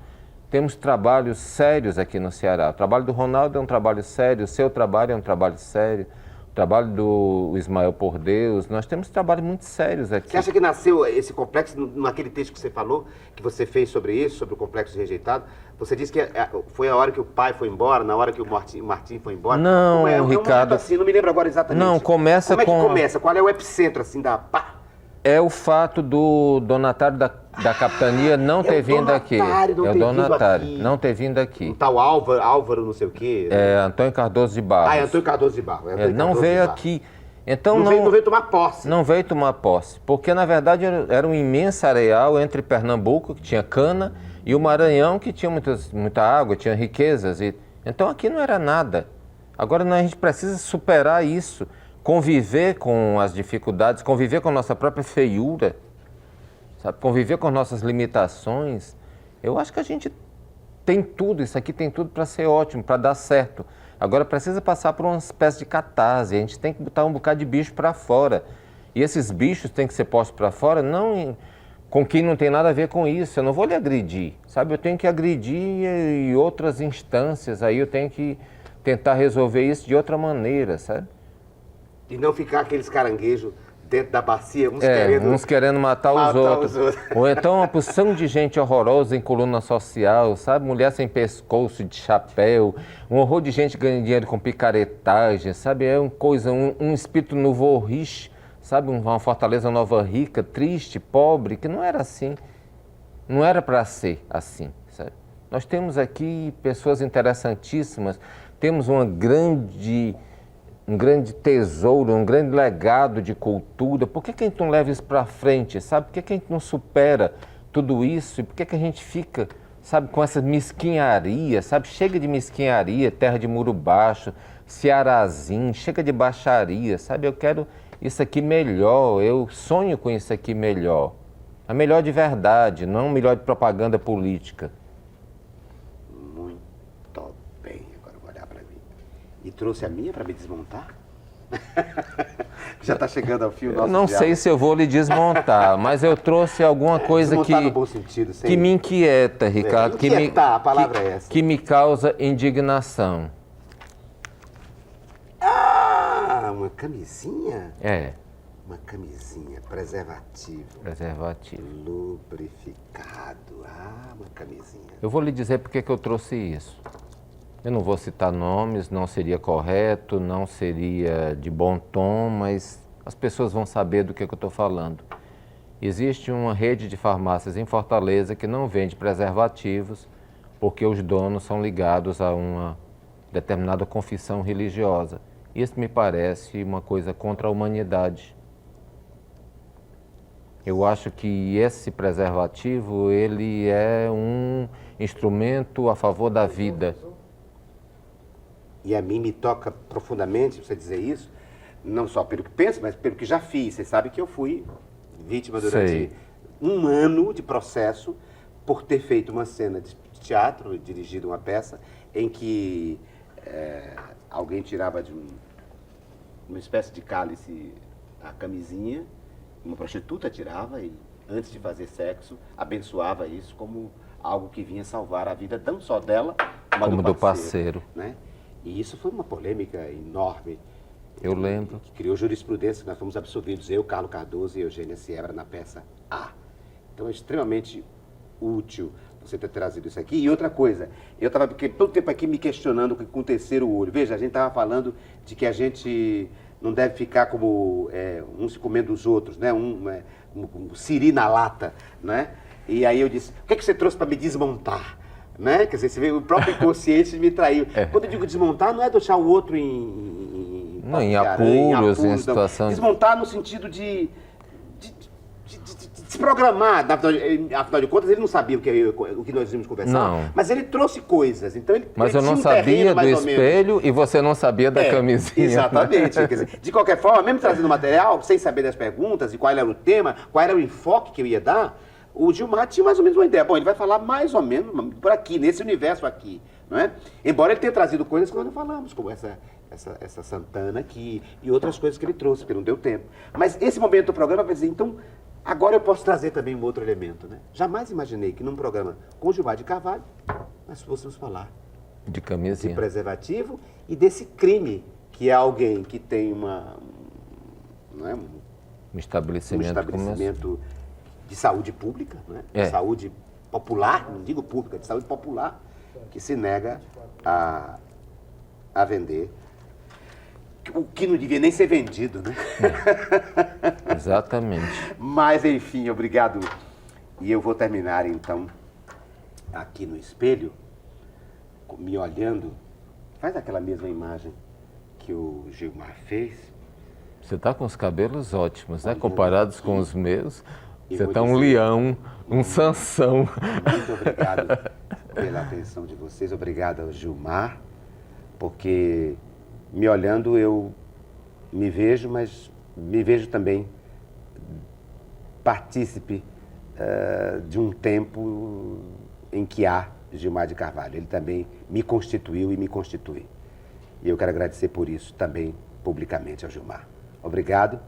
trabalhos sérios aqui no Ceará. O trabalho do Ronaldo é um trabalho sério, o seu trabalho é um trabalho sério, o trabalho do Ismael Por Deus, nós temos trabalhos muito sérios aqui. Você acha que nasceu esse complexo naquele texto que você falou, que você fez sobre isso, sobre o complexo de rejeitado? Você disse que foi a hora que o pai foi embora, na hora que o Martim foi embora? Não, Um Ricardo... assim, não me lembro agora exatamente. Não, começa Como é que começa? Qual é o epicentro, assim, da pá? É o fato do donatário da capitania não ter vindo aqui. É o donatário, não ter vindo aqui. Um tal Álvaro não sei o quê. É Antônio Cardoso de Barros. É Antônio Cardoso de Barros. Não veio aqui. Então não veio tomar posse. Não veio tomar posse, porque na verdade era um imenso areal entre Pernambuco, que tinha cana, e o Maranhão, que tinha muita água, tinha riquezas. Então aqui não era nada. Agora a gente precisa superar isso, conviver com as dificuldades, conviver com a nossa própria feiura, sabe? Conviver com nossas limitações. Eu acho que a gente tem tudo, isso aqui tem tudo para ser ótimo, para dar certo. Agora precisa passar por uma espécie de catarse, a gente tem que botar um bocado de bicho para fora. E esses bichos têm que ser postos para fora, não com quem não tem nada a ver com isso. Eu não vou lhe agredir, sabe? Eu tenho que agredir em outras instâncias, aí eu tenho que tentar resolver isso de outra maneira, sabe? E não ficar aqueles caranguejos dentro da bacia, uns querendo matar os outros. Ou então uma porção de gente horrorosa em coluna social, sabe? Mulher sem pescoço, de chapéu, um horror de gente ganhando dinheiro com picaretagem, sabe? É uma coisa, um espírito novo riche, sabe? Uma Fortaleza Nova rica, triste, pobre, que não era assim. Não era para ser assim, sabe? Nós temos aqui pessoas interessantíssimas, temos um grande tesouro, um grande legado de cultura. Por que a gente não leva isso para frente, sabe? Por que a gente não supera tudo isso? E por que a gente fica, sabe, com essa mesquinharia, sabe? Chega de mesquinharia, terra de muro baixo, Cearazinho, chega de baixaria, sabe? Eu quero isso aqui melhor, eu sonho com isso aqui melhor. A melhor de verdade, não o melhor de propaganda política. Muito bem, agora eu vou olhar para mim. E trouxe a minha para me desmontar? Já está chegando ao fim o nosso Eu não sei se eu vou lhe desmontar, mas eu trouxe alguma coisa no bom sentido, que me inquieta, Ricardo. A palavra é essa. Que me causa indignação. Uma camisinha? É. Uma camisinha, preservativo. Lubrificado. Uma camisinha. Eu vou lhe dizer por que eu trouxe isso. Eu não vou citar nomes, não seria correto, não seria de bom tom, mas as pessoas vão saber do que eu estou falando. Existe uma rede de farmácias em Fortaleza que não vende preservativos porque os donos são ligados a uma determinada confissão religiosa. Isso me parece uma coisa contra a humanidade. Eu acho que esse preservativo, ele é um instrumento a favor da vida. E a mim me toca profundamente você dizer isso, Não só pelo que penso, mas pelo que já fiz. Você sabe que eu fui vítima durante Sei. um ano de processo por ter feito uma cena de teatro, dirigido uma peça, em que alguém tirava de uma espécie de cálice a camisinha, uma prostituta tirava e, antes de fazer sexo, abençoava isso como algo que vinha salvar a vida não só dela, mas Como do parceiro. né? E isso foi uma polêmica enorme. Eu lembro. Que criou jurisprudência, nós fomos absolvidos, eu, Carlos Cardoso e Eugênia Seabra, na peça A. Então é extremamente útil você ter trazido isso aqui. E outra coisa, eu estava todo tempo aqui me questionando com o terceiro olho. Veja, a gente estava falando de que a gente não deve ficar como um se comendo os outros, né? Um siri na lata, né? E aí eu disse, o que é que você trouxe para me desmontar? Né? Quer dizer, você vê, o próprio inconsciente me traiu. Quando eu digo desmontar, não é deixar o outro em apuros, em não. situação... Desmontar no sentido de se programar. Afinal de contas, ele não sabia o que nós íamos conversar. Não. Mas ele trouxe coisas. Então Mas ele eu não tinha um terreno, sabia do mais ou menos. espelho e você não sabia da camisinha. Exatamente. Quer dizer, de qualquer forma, mesmo trazendo material, sem saber das perguntas e qual era o tema, qual era o enfoque que eu ia dar, o Gilmar tinha mais ou menos uma ideia. Bom, ele vai falar mais ou menos por aqui, nesse universo aqui, não é? Embora ele tenha trazido coisas que nós não falamos, como essa Santana aqui e outras coisas que ele trouxe, porque não deu tempo. Mas esse momento do programa vai dizer, então, agora eu posso trazer também um outro elemento, né? Jamais imaginei que num programa com Gilmar de Carvalho nós fôssemos falar De de camisinha. preservativo e desse crime, que é alguém que tem Um um estabelecimento, estabelecimento de saúde pública, né? De saúde popular, não digo pública, de saúde popular, que se nega a vender o que não devia nem ser vendido, né? Exatamente. Mas, enfim, obrigado. E eu vou terminar, então, aqui no espelho, me olhando. Faz aquela mesma imagem que o Gilmar fez. Você está com os cabelos ótimos, né? Comparados com os meus. E Você vou está um dizer- leão, um Sansão. Muito obrigado pela atenção de vocês. Obrigado ao Gilmar, porque me olhando eu me vejo, mas me vejo também partícipe de um tempo em que há Gilmar de Carvalho. Ele também me constituiu e me constitui. E eu quero agradecer por isso também publicamente ao Gilmar. Obrigado.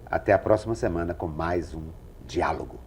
Até a próxima semana com mais um diálogo.